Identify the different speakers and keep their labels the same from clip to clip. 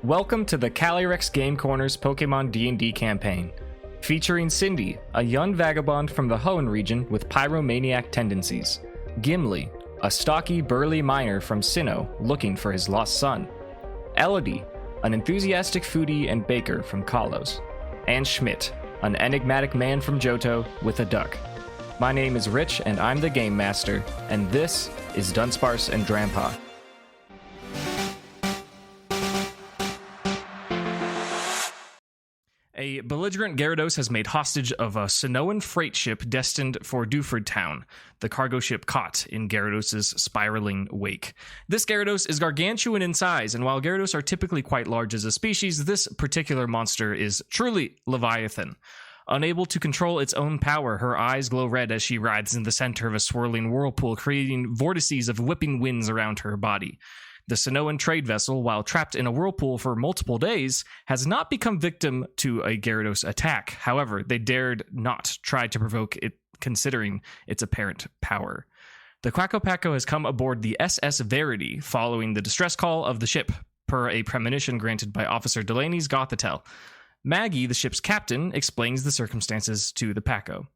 Speaker 1: Welcome to the Calyrex Game Corner's Pokemon D&D campaign, featuring Cindy, a young vagabond from the Hoenn region with pyromaniac tendencies, Gimli, a stocky, burly miner from Sinnoh looking for his lost son, Elodie, an enthusiastic foodie and baker from Kalos, and Schmidt, an enigmatic man from Johto with a duck. My name is Rich, and I'm the Game Master, and this is Dunsparce and Drampa. A belligerent Gyarados has made hostage of a Sinnohan freight ship destined for Dewford Town, the cargo ship caught in Gyarados' spiraling wake. This Gyarados is gargantuan in size, and while Gyarados are typically quite large as a species, this particular monster is truly Leviathan. Unable to control its own power, her eyes glow red as she rides in the center of a swirling whirlpool, creating vortices of whipping winds around her body. The Sinnohan trade vessel, while trapped in a whirlpool for multiple days, has not become victim to a Gyarados attack. However, they dared not try to provoke it, considering its apparent power. The Quacko Packo has come aboard the SS Verity following the distress call of the ship, per a premonition granted by Officer Delaney's Gothitelle. Maggie, the ship's captain, explains the circumstances to the Packo.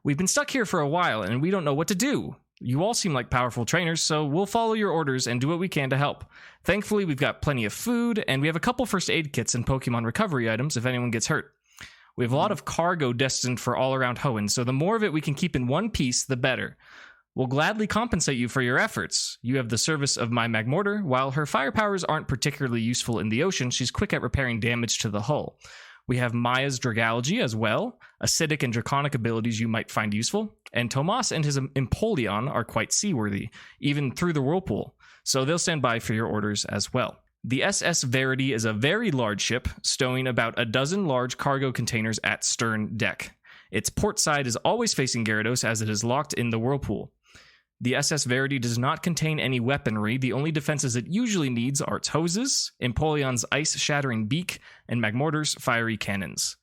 Speaker 1: "We've been stuck here for a while, and we don't know what to do. You all seem like powerful trainers, so we'll follow your orders and do what we can to help. Thankfully, we've got plenty of food, and we have a couple first aid kits and Pokemon recovery items if anyone gets hurt. We have a lot of cargo destined for all around Hoenn, so the more of it we can keep in one piece, the better. We'll gladly compensate you for your efforts. You have the service of my Magmortar. While her fire powers aren't particularly useful in the ocean, she's quick at repairing damage to the hull. We have Maya's Dragalge as well, acidic and draconic abilities you might find useful, and Tomas and his Empoleon are quite seaworthy, even through the whirlpool, so they'll stand by for your orders as well. The SS Verity is a very large ship, stowing about a dozen large cargo containers at stern deck. Its port side is always facing Gyarados as it is locked in the whirlpool. The SS Verity does not contain any weaponry. The only defenses it usually needs are its hoses, Empoleon's ice-shattering beak, and Magmortar's fiery cannons.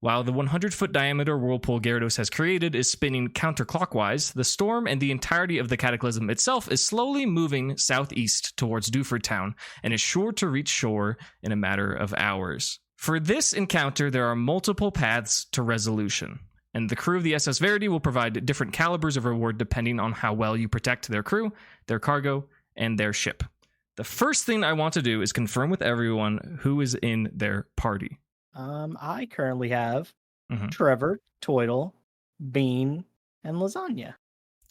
Speaker 1: While the 100-foot diameter whirlpool Gyarados has created is spinning counterclockwise, the storm and the entirety of the Cataclysm itself is slowly moving southeast towards Dewford Town and is sure to reach shore in a matter of hours. For this encounter, there are multiple paths to resolution, and the crew of the SS Verity will provide different calibers of reward depending on how well you protect their crew, their cargo, and their ship. The first thing I want to do is confirm with everyone who is in their party.
Speaker 2: I currently have Trevor, Toidle, Bean, and Lasagna.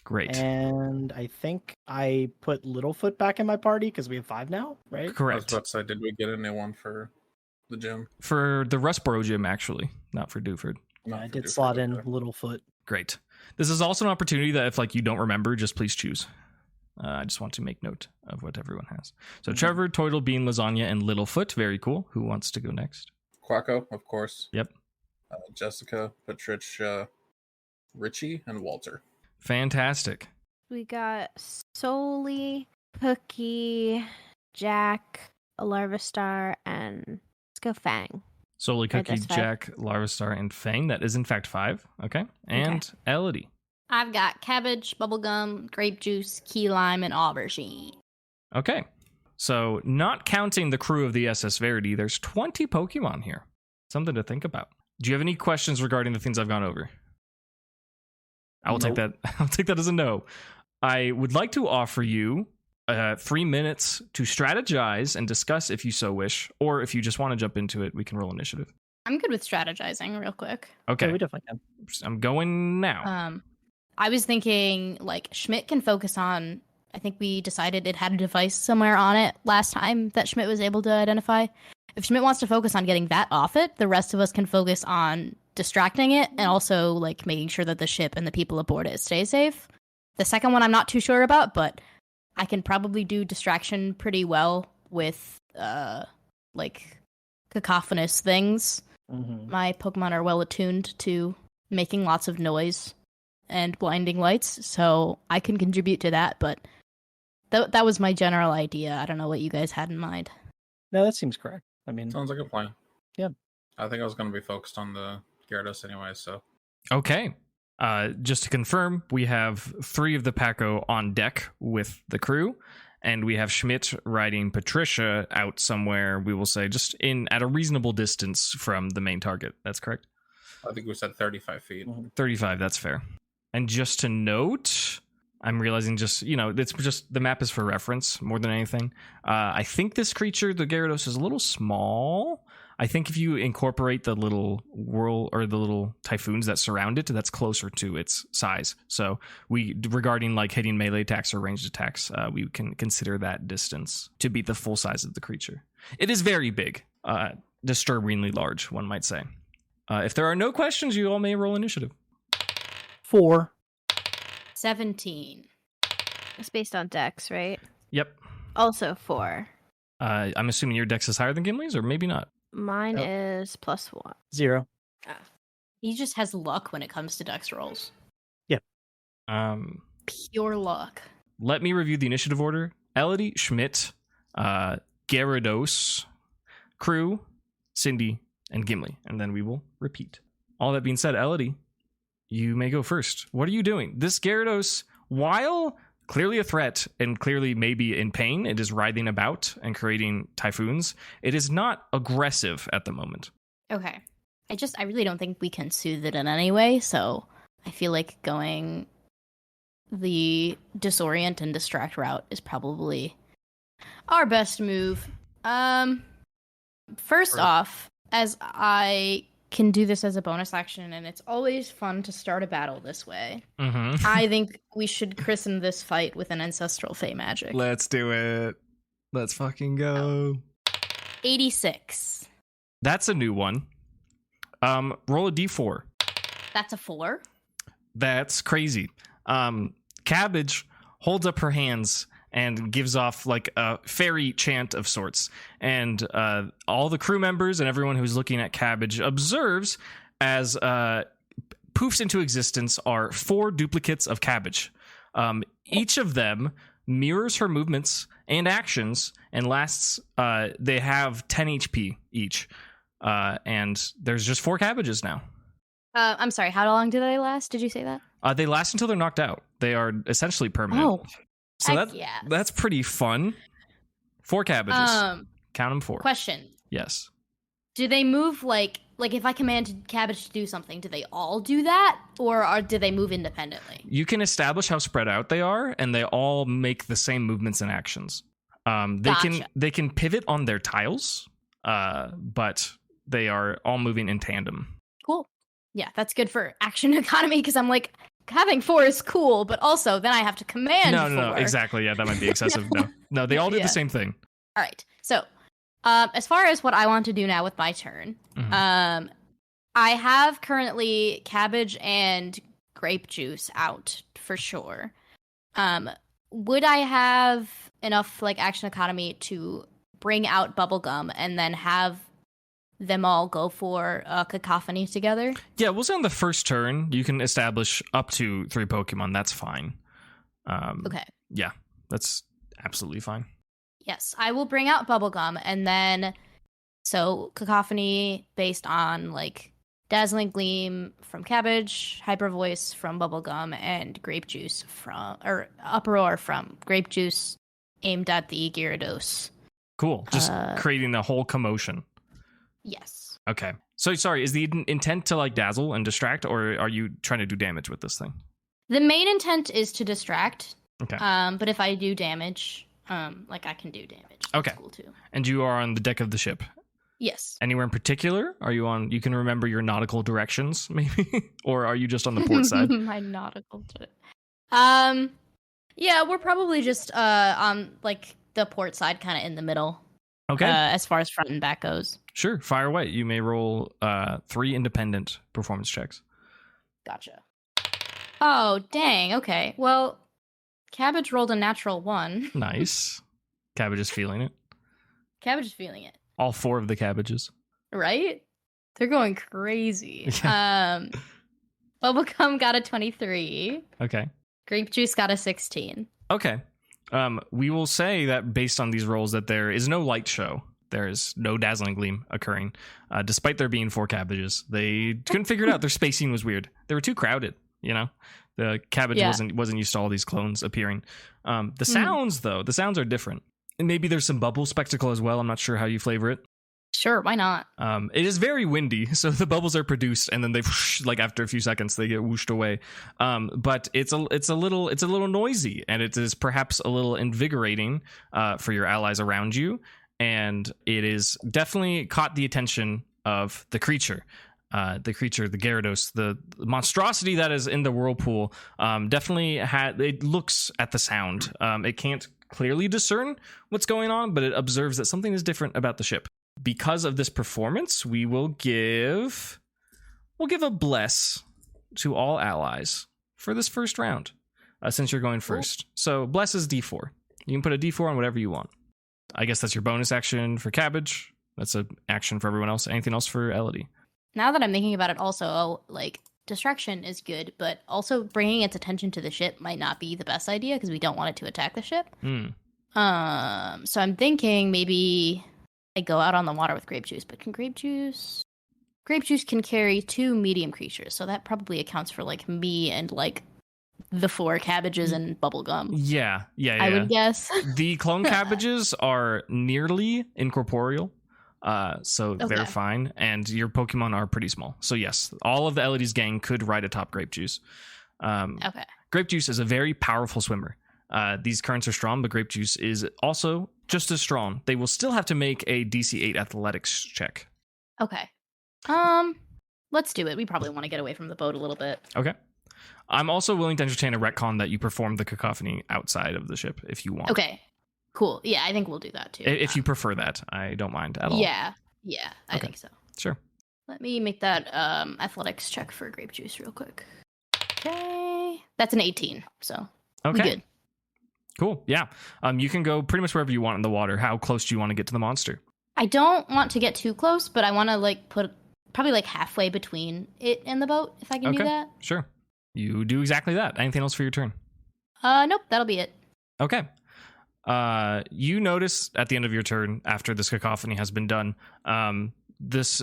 Speaker 1: Great.
Speaker 2: And I think I put Littlefoot back in my party because we have 5 now, right?
Speaker 1: Correct.
Speaker 3: I was about to say, did we get a new one for the gym?
Speaker 1: For the Rustboro gym, actually, not for Dewford.
Speaker 2: I did slot in Littlefoot.
Speaker 1: Great. This is also an opportunity that if you don't remember, just please choose. I just want to make note of what everyone has. So Trevor, Toidle, Bean, Lasagna, and Littlefoot. Very cool. Who wants to go next?
Speaker 3: Quacko, of course.
Speaker 1: Yep.
Speaker 3: Jessica, Patricia, Richie, and Walter.
Speaker 1: Fantastic.
Speaker 4: We got Soli, Cookie, Jack, a Larvastar, and let's go Fang.
Speaker 1: Soli, Cookie,
Speaker 4: that's 5.
Speaker 1: Jack, Larvastar, and Fang. That is in fact 5. Okay. And Elodie.
Speaker 5: I've got cabbage, bubblegum, grape juice, key lime, and aubergine.
Speaker 1: Okay. So not counting the crew of the SS Verity, there's 20 Pokemon here. Something to think about. Do you have any questions regarding the things I've gone over? I will take that. I'll take that as a no. I would like to offer you 3 minutes to strategize and discuss if you so wish, or if you just want to jump into it, we can roll initiative.
Speaker 5: I'm good with strategizing real quick.
Speaker 1: Okay.
Speaker 2: Yeah, we definitely can.
Speaker 1: I'm going now.
Speaker 5: I was thinking Schmidt can focus on, I think we decided it had a device somewhere on it last time that Schmidt was able to identify. If Schmidt wants to focus on getting that off it, the rest of us can focus on distracting it and also making sure that the ship and the people aboard it stay safe. The second one I'm not too sure about, but I can probably do distraction pretty well with cacophonous things. My Pokemon are well attuned to making lots of noise and blinding lights, so I can contribute to that, but that was my general idea. I don't know what you guys had in mind.
Speaker 2: No, that seems correct. I mean,
Speaker 3: Sounds like a plan.
Speaker 2: Yeah.
Speaker 3: I think I was going to be focused on the Gyarados anyway, so.
Speaker 1: Okay. Just to confirm, we have 3 of the Packo on deck with the crew, and we have Schmidt riding Patricia out somewhere, we will say just at a reasonable distance from the main target. That's correct?
Speaker 3: I think we said 35 feet.
Speaker 1: 35, that's fair. And just to note, I'm realizing it's just the map is for reference more than anything. I think this creature, the Gyarados, is a little small. I think if you incorporate the little whirl or the little typhoons that surround it, that's closer to its size. So regarding like hitting melee attacks or ranged attacks, we can consider that distance to beat the full size of the creature. It is very big, disturbingly large, one might say. If there are no questions, you all may roll initiative.
Speaker 2: 4.
Speaker 5: 17.
Speaker 4: It's based on Dex, right?
Speaker 1: Yep.
Speaker 4: Also 4.
Speaker 1: I'm assuming your dex is higher than Gimli's, or maybe not.
Speaker 4: Mine is +1.
Speaker 2: 0.
Speaker 5: He just has luck when it comes to dex rolls.
Speaker 2: Yep.
Speaker 5: Pure luck.
Speaker 1: Let me review the initiative order. Elodie, Schmidt, Gyarados, Crew, Cindy, and Gimli. And then we will repeat. All that being said, Elodie, you may go first. What are you doing? This Gyarados, while clearly a threat and clearly maybe in pain, it is writhing about and creating typhoons. It is not aggressive at the moment.
Speaker 5: Okay. I really don't think we can soothe it in any way, so I feel like going the disorient and distract route is probably our best move. First off, as I can do this as a bonus action, and it's always fun to start a battle this way.
Speaker 1: Mm-hmm.
Speaker 5: I think we should christen this fight with an ancestral Fey magic.
Speaker 1: Let's do it. Let's fucking go.
Speaker 5: 86.
Speaker 1: That's a new one. Roll a d4.
Speaker 5: That's a 4.
Speaker 1: That's crazy. Cabbage holds up her hands and gives off like a fairy chant of sorts. And all the crew members and everyone who's looking at Cabbage observes as poofs into existence are 4 duplicates of Cabbage. Each of them mirrors her movements and actions and lasts, they have 10 HP each. And there's just 4 Cabbages now.
Speaker 5: I'm sorry, how long do they last? Did you say that?
Speaker 1: They last until they're knocked out. They are essentially permanent.
Speaker 5: Oh.
Speaker 1: So
Speaker 5: Yes.
Speaker 1: that's pretty fun. 4 Cabbages. Count them 4.
Speaker 5: Question.
Speaker 1: Yes.
Speaker 5: Do they move like if I command Cabbage to do something, do they all do that? Or do they move independently?
Speaker 1: You can establish how spread out they are, and they all make the same movements and actions. They can pivot on their tiles, but they are all moving in tandem.
Speaker 5: Cool. Yeah, that's good for action economy, because I'm like, having 4 is cool, but also then I have to command 4.
Speaker 1: No, exactly. Yeah, that might be excessive. No, they all do the same thing.
Speaker 5: All right. So, as far as what I want to do now with my turn, I have currently Cabbage and Grape Juice out for sure. Would I have enough like action economy to bring out Bubblegum and then have them all go for Cacophony together?
Speaker 1: Yeah, we'll say on the first turn, you can establish up to 3 Pokemon. That's fine.
Speaker 5: Okay.
Speaker 1: Yeah, that's absolutely fine.
Speaker 5: Yes, I will bring out Bubblegum, and then so Cacophony based on like Dazzling Gleam from Cabbage, Hyper Voice from Bubblegum, and Grape Juice Uproar from Grape Juice aimed at the Gyarados.
Speaker 1: Cool. Just creating the whole commotion.
Speaker 5: Yes.
Speaker 1: Okay. So sorry, is the intent to like dazzle and distract, or are you trying to do damage with this thing?
Speaker 5: The main intent is to distract.
Speaker 1: Okay.
Speaker 5: But if I do damage, I can do damage.
Speaker 1: Okay.
Speaker 5: That's cool too.
Speaker 1: And you are on the deck of the ship.
Speaker 5: Yes.
Speaker 1: Anywhere in particular? Are you on? You can remember your nautical directions, maybe, or are you just on the port side?
Speaker 5: My nautical. Yeah, we're probably just on like the port side, kind of in the middle.
Speaker 1: Okay.
Speaker 5: As far as front and back goes.
Speaker 1: Sure. Fire away. You may roll 3 independent performance checks.
Speaker 5: Gotcha. Oh, dang. Okay. Well, Cabbage rolled a natural 1.
Speaker 1: Nice. Cabbage is feeling it.
Speaker 5: Cabbage is feeling it.
Speaker 1: All 4 of the cabbages.
Speaker 5: Right? They're going crazy. Bubblegum got a 23.
Speaker 1: Okay.
Speaker 5: Grape Juice got a 16.
Speaker 1: Okay. We will say that based on these rolls that there is no light show. There is no Dazzling Gleam occurring. Despite there being 4 cabbages. They couldn't figure it out. Their spacing was weird. They were too crowded. You know, the cabbage wasn't used to all these clones appearing. The sounds though, the sounds are different, and maybe there's some bubble spectacle as well. I'm not sure how you flavor it.
Speaker 5: Sure, why not?
Speaker 1: It is very windy, so the bubbles are produced, and then they whoosh, like after a few seconds they get whooshed away. But it's a little noisy, and it is perhaps a little invigorating for your allies around you, and it is definitely caught the attention of the creature. The Gyarados, the monstrosity that is in the whirlpool, definitely it looks at the sound. It can't clearly discern what's going on, but it observes that something is different about the ship. Because of this performance, we will give a bless to all allies for this first round, since you're going first. So bless is D4. You can put a D4 on whatever you want. I guess that's your bonus action for Cabbage. That's an action for everyone else. Anything else for Elodie?
Speaker 5: Now that I'm thinking about it, also, like, distraction is good, but also bringing its attention to the ship might not be the best idea because we don't want it to attack the ship. So I'm thinking maybe I go out on the water with grape juice, but grape juice can carry 2 medium creatures, so that probably accounts for like me and like the 4 cabbages and bubblegum.
Speaker 1: Yeah.
Speaker 5: I would guess.
Speaker 1: The clone cabbages are nearly incorporeal, so they're fine, and your Pokemon are pretty small. So yes, all of the Elodie's gang could ride atop grape juice. Grape juice is a very powerful swimmer. These currents are strong, but grape juice is also just as strong. They will still have to make a DC 8 athletics check.
Speaker 5: Okay. Let's do it. We probably want to get away from the boat a little bit.
Speaker 1: Okay. I'm also willing to entertain a retcon that you perform the cacophony outside of the ship if you want.
Speaker 5: Okay. Cool. Yeah, I think we'll do that too.
Speaker 1: If you prefer that, I don't mind at all.
Speaker 5: Yeah, I think so.
Speaker 1: Sure.
Speaker 5: Let me make that athletics check for grape juice real quick. Okay. That's an 18, so
Speaker 1: okay.
Speaker 5: We good.
Speaker 1: Cool. Yeah. You can go pretty much wherever you want in the water. How close do you want to get to the monster?
Speaker 5: I don't want to get too close, but I want to like put probably like halfway between it and the boat, if I can do that.
Speaker 1: Sure. You do exactly that. Anything else for your turn?
Speaker 5: Nope, that'll be it.
Speaker 1: Okay. You notice at the end of your turn, after this cacophony has been done, this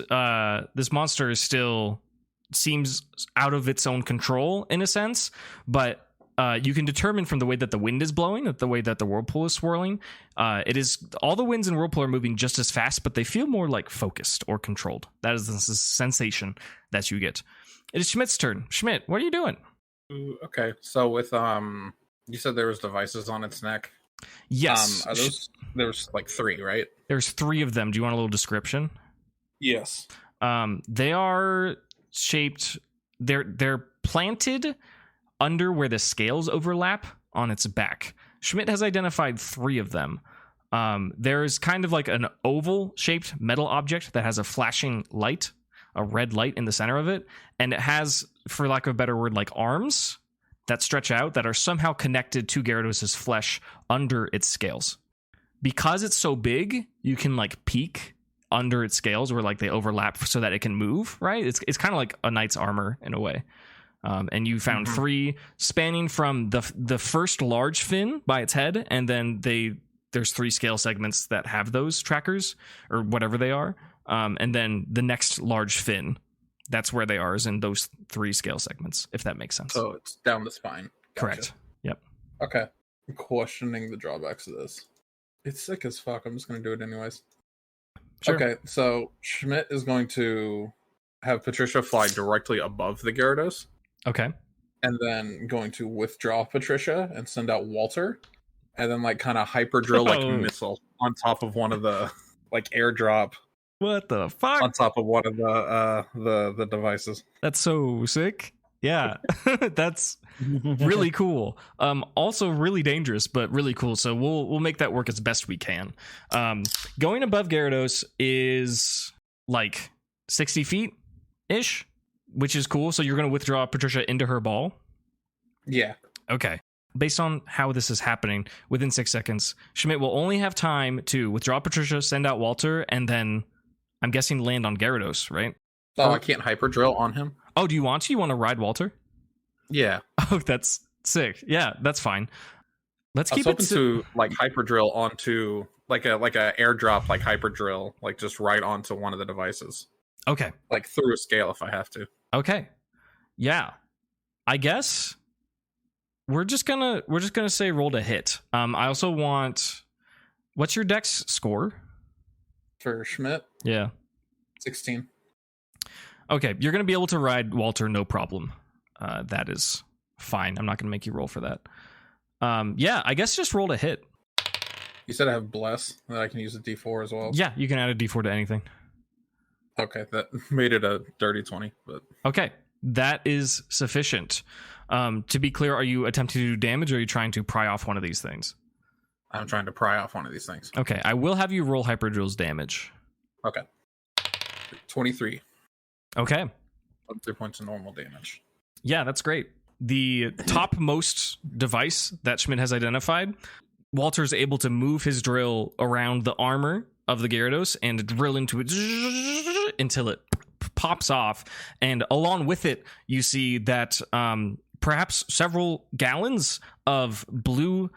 Speaker 1: monster is still seems out of its own control in a sense, but you can determine from the way that the wind is blowing, that the way that the whirlpool is swirling, it is all the winds in whirlpool are moving just as fast, but they feel more like focused or controlled. That is the sensation that you get. It is Schmidt's turn. Schmidt, what are you doing?
Speaker 3: Ooh, okay, so with you said there was devices on its neck.
Speaker 1: Yes.
Speaker 3: Are those, there's like 3, right?
Speaker 1: There's 3 of them. Do you want a little description?
Speaker 3: Yes.
Speaker 1: They are shaped. They're planted under where the scales overlap on its back. Schmidt has identified 3 of them. There's kind of like an oval-shaped metal object that has a flashing light, a red light in the center of it, and it has, for lack of a better word, like arms that stretch out that are somehow connected to Gyarados' flesh under its scales. Because it's so big, you can like peek under its scales where like they overlap so that it can move, right? It's kind of like a knight's armor in a way. And you found 3 spanning from the first large fin by its head, and then there's 3 scale segments that have those trackers or whatever they are, and then the next large fin, that's where they are, is in those 3 scale segments, if that makes sense.
Speaker 3: So it's down the spine. Gotcha.
Speaker 1: Correct. Yep.
Speaker 3: Okay. I'm questioning the drawbacks of this. It's sick as fuck. I'm just going to do it anyways.
Speaker 1: Sure.
Speaker 3: Okay, so Schmidt is going to have Patricia fly directly above the Gyarados.
Speaker 1: Okay.
Speaker 3: And then going to withdraw Patricia and send out Walter. And then like kind of hyper drill like missile on top of one of the like airdrop.
Speaker 1: What the fuck?
Speaker 3: On top of one of the devices.
Speaker 1: That's so sick. Yeah. That's really cool. Also really dangerous, but really cool. So we'll make that work as best we can. Going above Gyarados is like 60 feet ish, which is cool. So you're going to withdraw Patricia into her ball.
Speaker 3: Yeah.
Speaker 1: Okay. Based on how this is happening, within 6 seconds, Schmidt will only have time to withdraw Patricia, send out Walter, and then I'm guessing land on Gyarados, right?
Speaker 3: Oh, I can't hyper drill on him.
Speaker 1: Oh, do you want to? You want to ride Walter?
Speaker 3: Yeah.
Speaker 1: Oh, that's sick. Yeah, that's fine. Let's keep it
Speaker 3: to like hyper drill onto like a airdrop, like hyper drill, like just right onto one of the devices.
Speaker 1: Okay.
Speaker 3: Like through a scale if I have to.
Speaker 1: Okay. Yeah. I guess we're just gonna say roll to hit. I also want, what's your dex score
Speaker 3: For Schmidt,
Speaker 1: Yeah.
Speaker 3: 16.
Speaker 1: Okay, you're gonna be able to ride Walter, no problem. That is fine. I'm not gonna make you roll for that. Yeah, I guess just roll to hit.
Speaker 3: You said I have bless, that I can use a D4 as well.
Speaker 1: Yeah, you can add a D4 to anything.
Speaker 3: Okay, that made it a dirty 20, but
Speaker 1: Okay, that is sufficient. To be clear, are you attempting to do damage, or are you trying to pry off one of these things?
Speaker 3: I'm trying to pry off one of these things.
Speaker 1: Okay, I will have you roll Hyperdrill's damage.
Speaker 3: Okay. 23.
Speaker 1: Okay.
Speaker 3: 3 points of normal damage.
Speaker 1: Yeah, that's great. The topmost device that Schmidt has identified, Walter's able to move his drill around the armor of the Gyarados and drill into it until it pops off. And along with it, you see that perhaps several gallons of blue,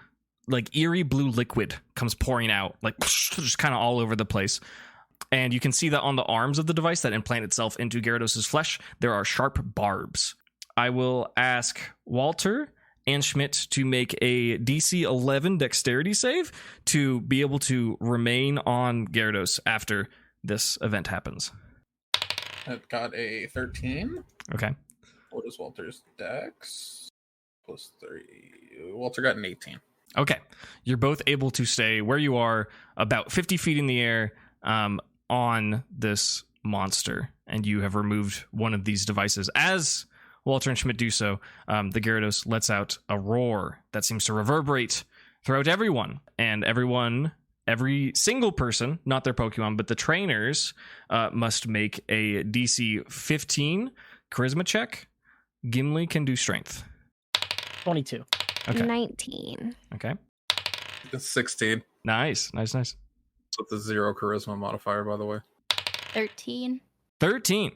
Speaker 1: like eerie blue liquid comes pouring out, like just kind of all over the place. And you can see that on the arms of the device that implant itself into Gyarados' flesh, there are sharp barbs. I will ask Walter and Schmidt to make a DC 11 dexterity save to be able to remain on Gyarados after this event happens.
Speaker 3: It got a 13.
Speaker 1: Okay.
Speaker 3: What is Walter's dex? Plus 3. Walter got an 18.
Speaker 1: Okay. You're both able to stay where you are, about 50 feet in the air, on this monster, and you have removed one of these devices. As Walter and Schmidt do so, the Gyarados lets out a roar that seems to reverberate throughout everyone, and every single person, not their Pokemon, but the trainers, must make a DC 15 charisma check. Gimli can do strength.
Speaker 2: 22.
Speaker 1: Okay.
Speaker 4: 19.
Speaker 1: Okay.
Speaker 3: It's 16.
Speaker 1: Nice.
Speaker 3: With the 0 charisma modifier, by the way.
Speaker 5: 13.
Speaker 1: 13.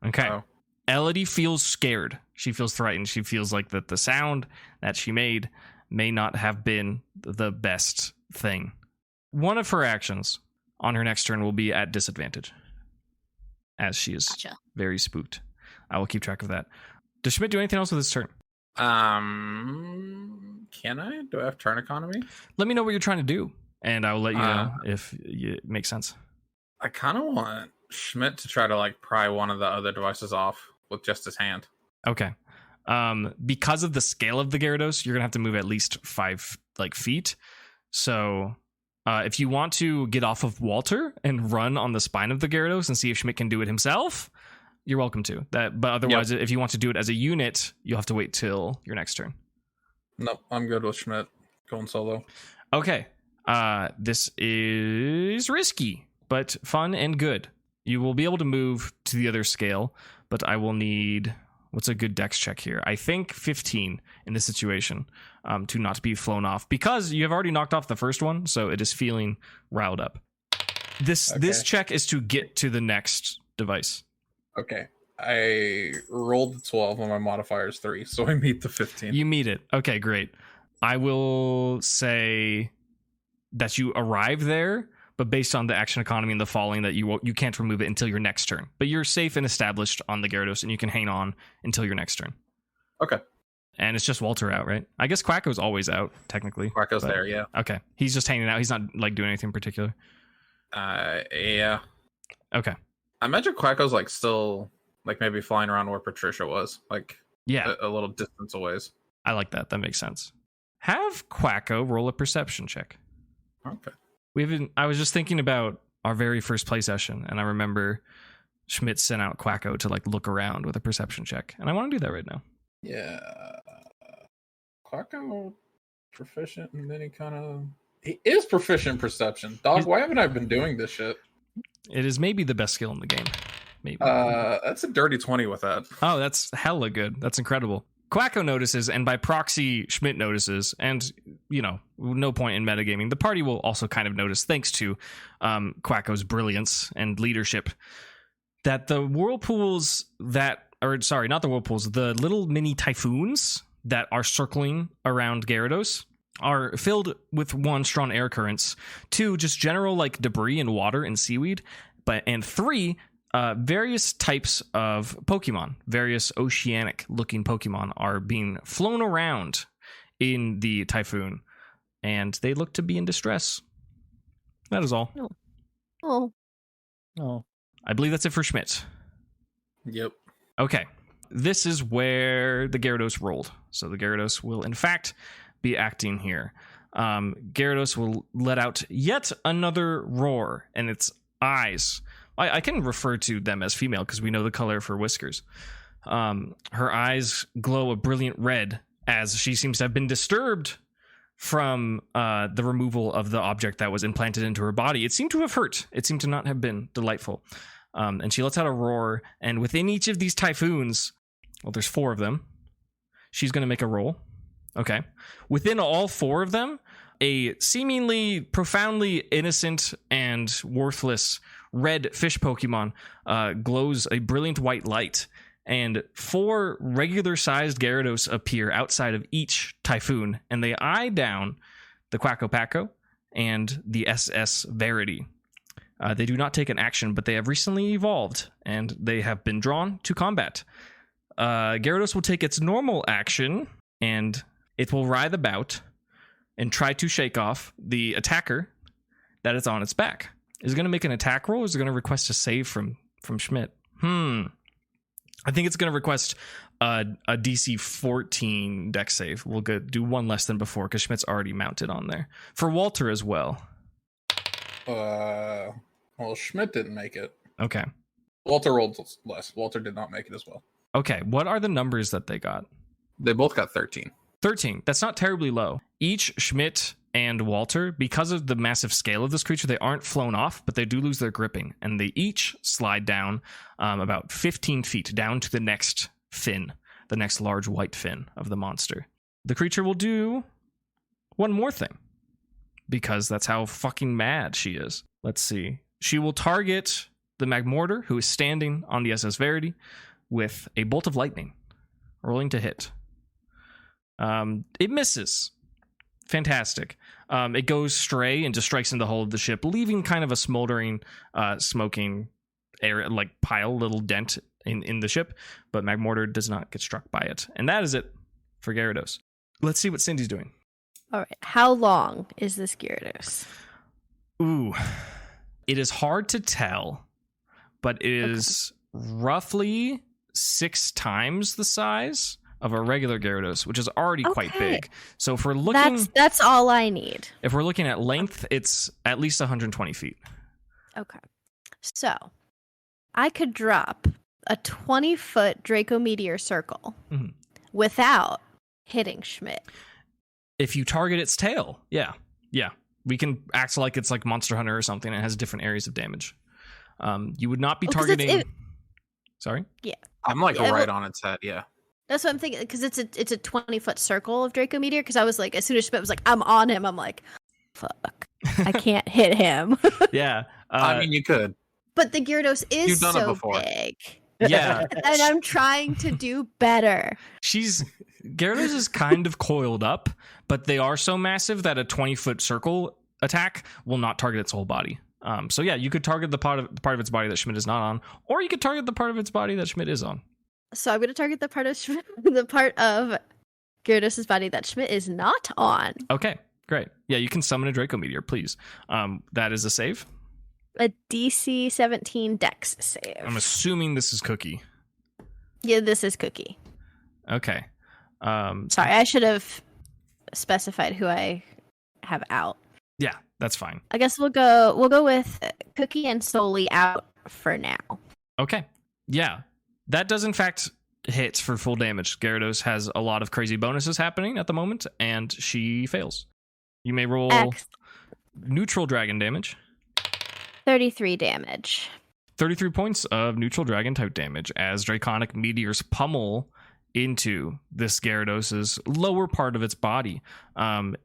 Speaker 1: Okay.
Speaker 3: Oh.
Speaker 1: Elodie feels scared. She feels frightened. She feels like that the sound that she made may not have been the best thing. One of her actions on her next turn will be at disadvantage, as she is
Speaker 5: Gotcha.
Speaker 1: very spooked. I will keep track of that. Does Schmidt do anything else with his turn?
Speaker 3: Can I? Do I have turn economy?
Speaker 1: Let me know what you're trying to do, and I will let you know if it makes sense.
Speaker 3: I kind of want Schmidt to try to like pry one of the other devices off with just his hand.
Speaker 1: Okay. Because of the scale of the Gyarados, you're gonna have to move at least 5 feet. So if you want to get off of Walter and run on the spine of the Gyarados and see if Schmidt can do it himself, you're welcome to. But otherwise, If you want to do it as a unit, you'll have to wait till your next turn.
Speaker 3: Nope, I'm good with Schmidt going solo.
Speaker 1: Okay. This is risky, but fun and good. You will be able to move to the other scale, but I will need, what's a good dex check here? I think 15 in this situation, to not be flown off, because you have already knocked off the first one, so it is feeling riled up. This check is to get to the next device.
Speaker 3: Okay. I rolled the 12 on my modifier is 3, so I meet the 15.
Speaker 1: You meet it. Okay, great. I will say that you arrive there, but based on the action economy and the falling, that you can't remove it until your next turn. But you're safe and established on the Gyarados, and you can hang on until your next turn.
Speaker 3: Okay.
Speaker 1: And it's just Walter out, right? I guess Quacko's always out, technically.
Speaker 3: Quacko's there, yeah.
Speaker 1: Okay. He's just hanging out. He's not like doing anything in particular.
Speaker 3: Yeah.
Speaker 1: Okay.
Speaker 3: I imagine Quacko's like still like maybe flying around where Patricia was, like
Speaker 1: Yeah.
Speaker 3: a little distance away.
Speaker 1: I like that. That makes sense. Have Quacko roll a perception check.
Speaker 3: Okay.
Speaker 1: I was just thinking about our very first play session, and I remember Schmidt sent out Quacko to like look around with a perception check, and I want to do that right now.
Speaker 3: Yeah. Quacko proficient in any kind of... He is proficient in perception. Dog, why haven't I been doing this shit?
Speaker 1: It is maybe the best skill in the game. Maybe.
Speaker 3: That's a dirty 20 with that.
Speaker 1: Oh, that's hella good. That's incredible. Quacko notices, and by proxy, Schmidt notices, and, no point in metagaming. The party will also kind of notice, thanks to Quacko's brilliance and leadership, that the whirlpools not the whirlpools, the little mini typhoons that are circling around Gyarados are filled with, 1, strong air currents, 2, just general like debris and water and seaweed, and 3, various types of Pokemon, various oceanic-looking Pokemon are being flown around in the typhoon, and they look to be in distress. That is all.
Speaker 4: Oh.
Speaker 2: Oh.
Speaker 1: I believe that's it for Schmidt.
Speaker 3: Yep.
Speaker 1: Okay. This is where the Gyarados rolled. So the Gyarados will, in fact, be acting here. Gyarados will let out yet another roar, and its eyes... I can refer to them as female because we know the color for whiskers. Her eyes glow a brilliant red as she seems to have been disturbed from the removal of the object that was implanted into her body. It seemed to have hurt. It seemed to not have been delightful. And she lets out a roar, and within each of these typhoons, well, there's 4 of them, she's going to make a roll. Okay. Within all 4 of them, a seemingly profoundly innocent and worthless red fish Pokemon glows a brilliant white light, and 4 regular-sized Gyarados appear outside of each typhoon, and they eye down the Quacko Packo and the SS Verity. They do not take an action, but they have recently evolved, and they have been drawn to combat. Gyarados will take its normal action, and it will writhe about and try to shake off the attacker that is on its back. Is it going to make an attack roll, or is it going to request a save from Schmidt? I think it's going to request a DC 14 dex save. We'll do 1 less than before because Schmidt's already mounted on there. For Walter as well.
Speaker 3: Well, Schmidt didn't make it.
Speaker 1: Okay.
Speaker 3: Walter rolled less. Walter did not make it as well.
Speaker 1: Okay, what are the numbers that they got?
Speaker 3: They both got 13.
Speaker 1: 13. That's not terribly low. Each Schmidt and Walter, because of the massive scale of this creature, they aren't flown off, but they do lose their gripping, and they each slide down about 15 feet down to the next fin, the next large white fin of the monster. The creature will do one more thing, because that's how fucking mad she is. Let's see. She will target the Magmortar, who is standing on the SS Verity, with a bolt of lightning, rolling to hit. It misses. Fantastic. It goes stray and just strikes into the hull of the ship, leaving kind of a smoldering, smoking area, like pile, little dent in the ship. But Magmortar does not get struck by it. And that is it for Gyarados. Let's see what Cindy's doing.
Speaker 4: All right. How long is this Gyarados?
Speaker 1: Ooh. It is hard to tell, but it is roughly 6 times the size of a regular Gyarados, which is already quite big. So if we're looking...
Speaker 4: That's all I need.
Speaker 1: If we're looking at length, it's at least 120 feet.
Speaker 4: Okay. So, I could drop a 20-foot Draco Meteor circle without hitting Schmidt.
Speaker 1: If you target its tail, yeah. We can act like it's like Monster Hunter or something. And it has different areas of damage. You would not be targeting... Sorry?
Speaker 4: Yeah.
Speaker 3: I'm like right on its head, yeah.
Speaker 4: That's what I'm thinking, because it's a 20-foot circle of Draco Meteor, because I was like, as soon as Schmidt was like, I'm on him, I'm like, fuck, I can't hit him.
Speaker 1: Yeah.
Speaker 3: I mean, you could.
Speaker 4: But the Gyarados is
Speaker 3: You've done it
Speaker 4: so
Speaker 3: before.
Speaker 4: big.
Speaker 1: Yeah.
Speaker 4: And I'm trying to do better.
Speaker 1: Gyarados is kind of coiled up, but they are so massive that a 20-foot circle attack will not target its whole body. So yeah, you could target the part of its body that Schmidt is not on, or you could target the part of its body that Schmidt is on.
Speaker 4: So I'm going to target the part of Gyarados' body that Schmidt is not on.
Speaker 1: Okay, great. Yeah, you can summon a Draco Meteor, please. That is a save.
Speaker 4: A DC 17 Dex save.
Speaker 1: I'm assuming this is Cookie.
Speaker 4: Yeah, this is Cookie.
Speaker 1: Okay.
Speaker 4: Sorry, I should have specified who I have out.
Speaker 1: Yeah, that's fine.
Speaker 4: I guess we'll go with Cookie and Solely out for now.
Speaker 1: Okay. Yeah. That does in fact hit for full damage. Gyarados has a lot of crazy bonuses happening at the moment, and she fails. You may roll neutral dragon damage.
Speaker 4: 33 damage.
Speaker 1: 33 points of neutral dragon type damage as Draconic meteors pummel into this Gyarados' lower part of its body.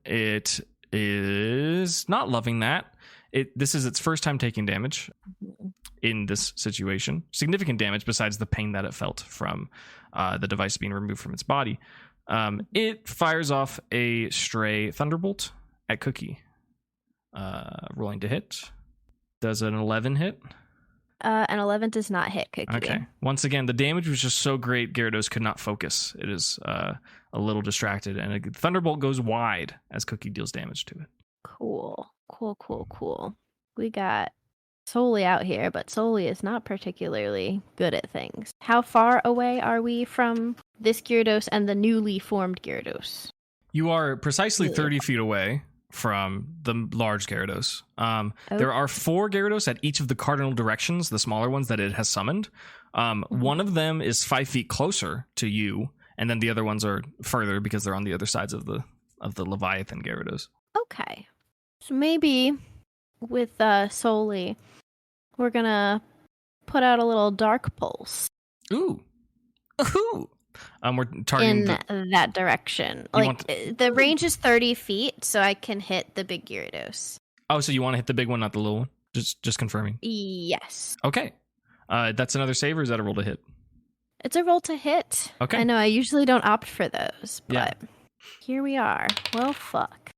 Speaker 1: It is not loving that. This is its first time taking damage in this situation. Significant damage besides the pain that it felt from the device being removed from its body. It fires off a stray Thunderbolt at Cookie. Rolling to hit. Does an 11 hit?
Speaker 4: An 11 does not hit Cookie.
Speaker 1: Okay. Once again, the damage was just so great, Gyarados could not focus. It is a little distracted, and a Thunderbolt goes wide as Cookie deals damage to it.
Speaker 4: Cool. We got Soli out here, but Soli is not particularly good at things. How far away are we from this Gyarados and the newly formed Gyarados?
Speaker 1: You are precisely 30 feet away from the large Gyarados. There are 4 Gyarados at each of the cardinal directions, the smaller ones that it has summoned. One of them is 5 feet closer to you, and then the other ones are further because they're on the other sides of the Leviathan Gyarados.
Speaker 4: Okay. So maybe with Soli, we're gonna put out a little Dark Pulse.
Speaker 1: Ooh. We're targeting
Speaker 4: in that direction. Like the range is 30 feet, so I can hit the big Gyarados.
Speaker 1: Oh, so you want to hit the big one, not the little one? Just confirming.
Speaker 4: Yes.
Speaker 1: Okay. That's another save, or is that a roll to hit?
Speaker 4: It's a roll to hit.
Speaker 1: Okay.
Speaker 4: I know I usually don't opt for those, but
Speaker 1: Yeah.
Speaker 4: Here we are. Well, fuck.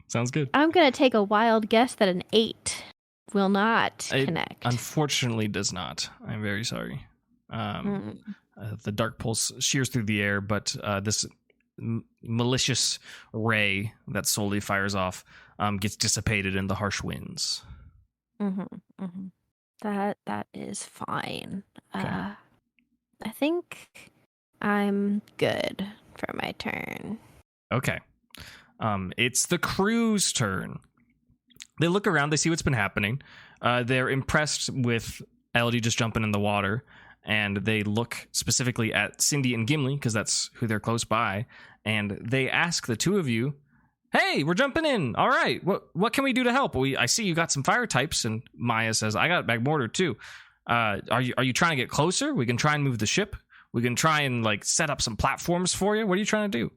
Speaker 1: Sounds good.
Speaker 4: I'm gonna take a wild guess that an 8 will not connect.
Speaker 1: Unfortunately, does not. I'm very sorry. The Dark Pulse shears through the air, but this malicious ray that Soli fires off gets dissipated in the harsh winds.
Speaker 4: That is fine.
Speaker 1: Okay.
Speaker 4: I think I'm good for my turn.
Speaker 1: Okay. It's the crew's turn. They look around, they see what's been happening. They're impressed with LD just jumping in the water, and they look specifically at Cindy and Gimli, because that's who they're close by, and they ask the two of you, "Hey, we're jumping in. All right, what can we do to help? I see you got some fire types," and Maya says, "I got Magmortar too. Are you trying to get closer? We can try and move the ship. We can try and set up some platforms for you. What are you trying to do?"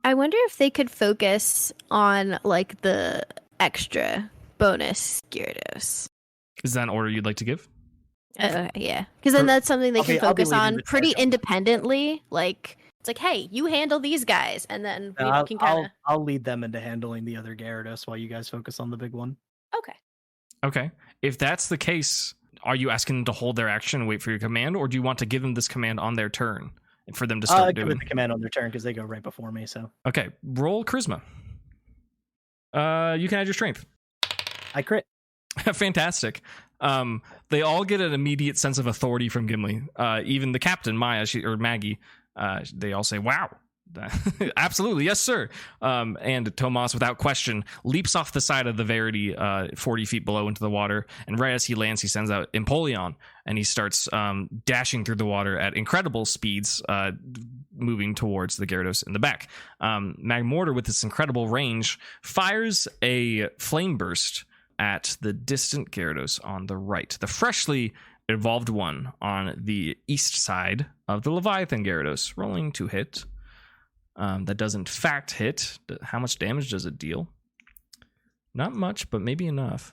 Speaker 4: I wonder if they could focus on the extra bonus Gyarados.
Speaker 1: Is that an order you'd like to give?
Speaker 4: Yeah, because then that's something they can focus
Speaker 2: leading
Speaker 4: on
Speaker 2: the
Speaker 4: pretty
Speaker 2: charge.
Speaker 4: Independently. It's like, hey, you handle these guys, and then we can kind of.
Speaker 2: I'll lead them into handling the other Gyarados while you guys focus on the big one.
Speaker 1: Okay. If that's the case, are you asking them to hold their action and wait for your command, or do you want to give them this command on their turn for them to start
Speaker 2: Give
Speaker 1: doing?
Speaker 2: it the command on their turn because they go right before me. So
Speaker 1: Okay, roll charisma. You can add your strength.
Speaker 2: I crit.
Speaker 1: Fantastic. They all get an immediate sense of authority from Gimli. Even the captain, Maya, or Maggie, they all say, "Wow." Absolutely, yes, sir. And Tomas, without question, leaps off the side of the Verity 40 feet below into the water. And right as he lands, he sends out Empoleon, and he starts dashing through the water at incredible speeds, moving towards the Gyarados in the back. Magmortar, with this incredible range, fires a flame burst at the distant Gyarados on the right, the freshly evolved one on the east side of the Leviathan Gyarados, rolling to hit. That does in fact hit. How much damage does it deal? Not much, but maybe enough.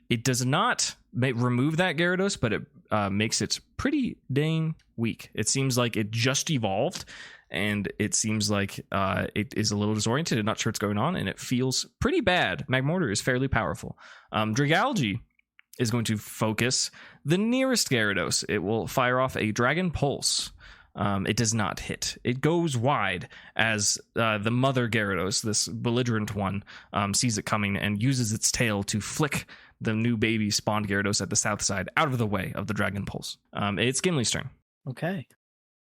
Speaker 1: It does not remove that Gyarados, but it makes it pretty dang weak. It seems like it just evolved, and it seems like it is a little disoriented and not sure what's going on, and it feels pretty bad. Magmortar is fairly powerful. Dragalge is going to focus the nearest Gyarados. It will fire off a Dragon Pulse. It does not hit. It goes wide as the mother Gyarados, this belligerent one, sees it coming and uses its tail to flick the new baby spawned Gyarados at the south side out of the way of the Dragon Pulse. It's Gimli's turn.
Speaker 2: Okay.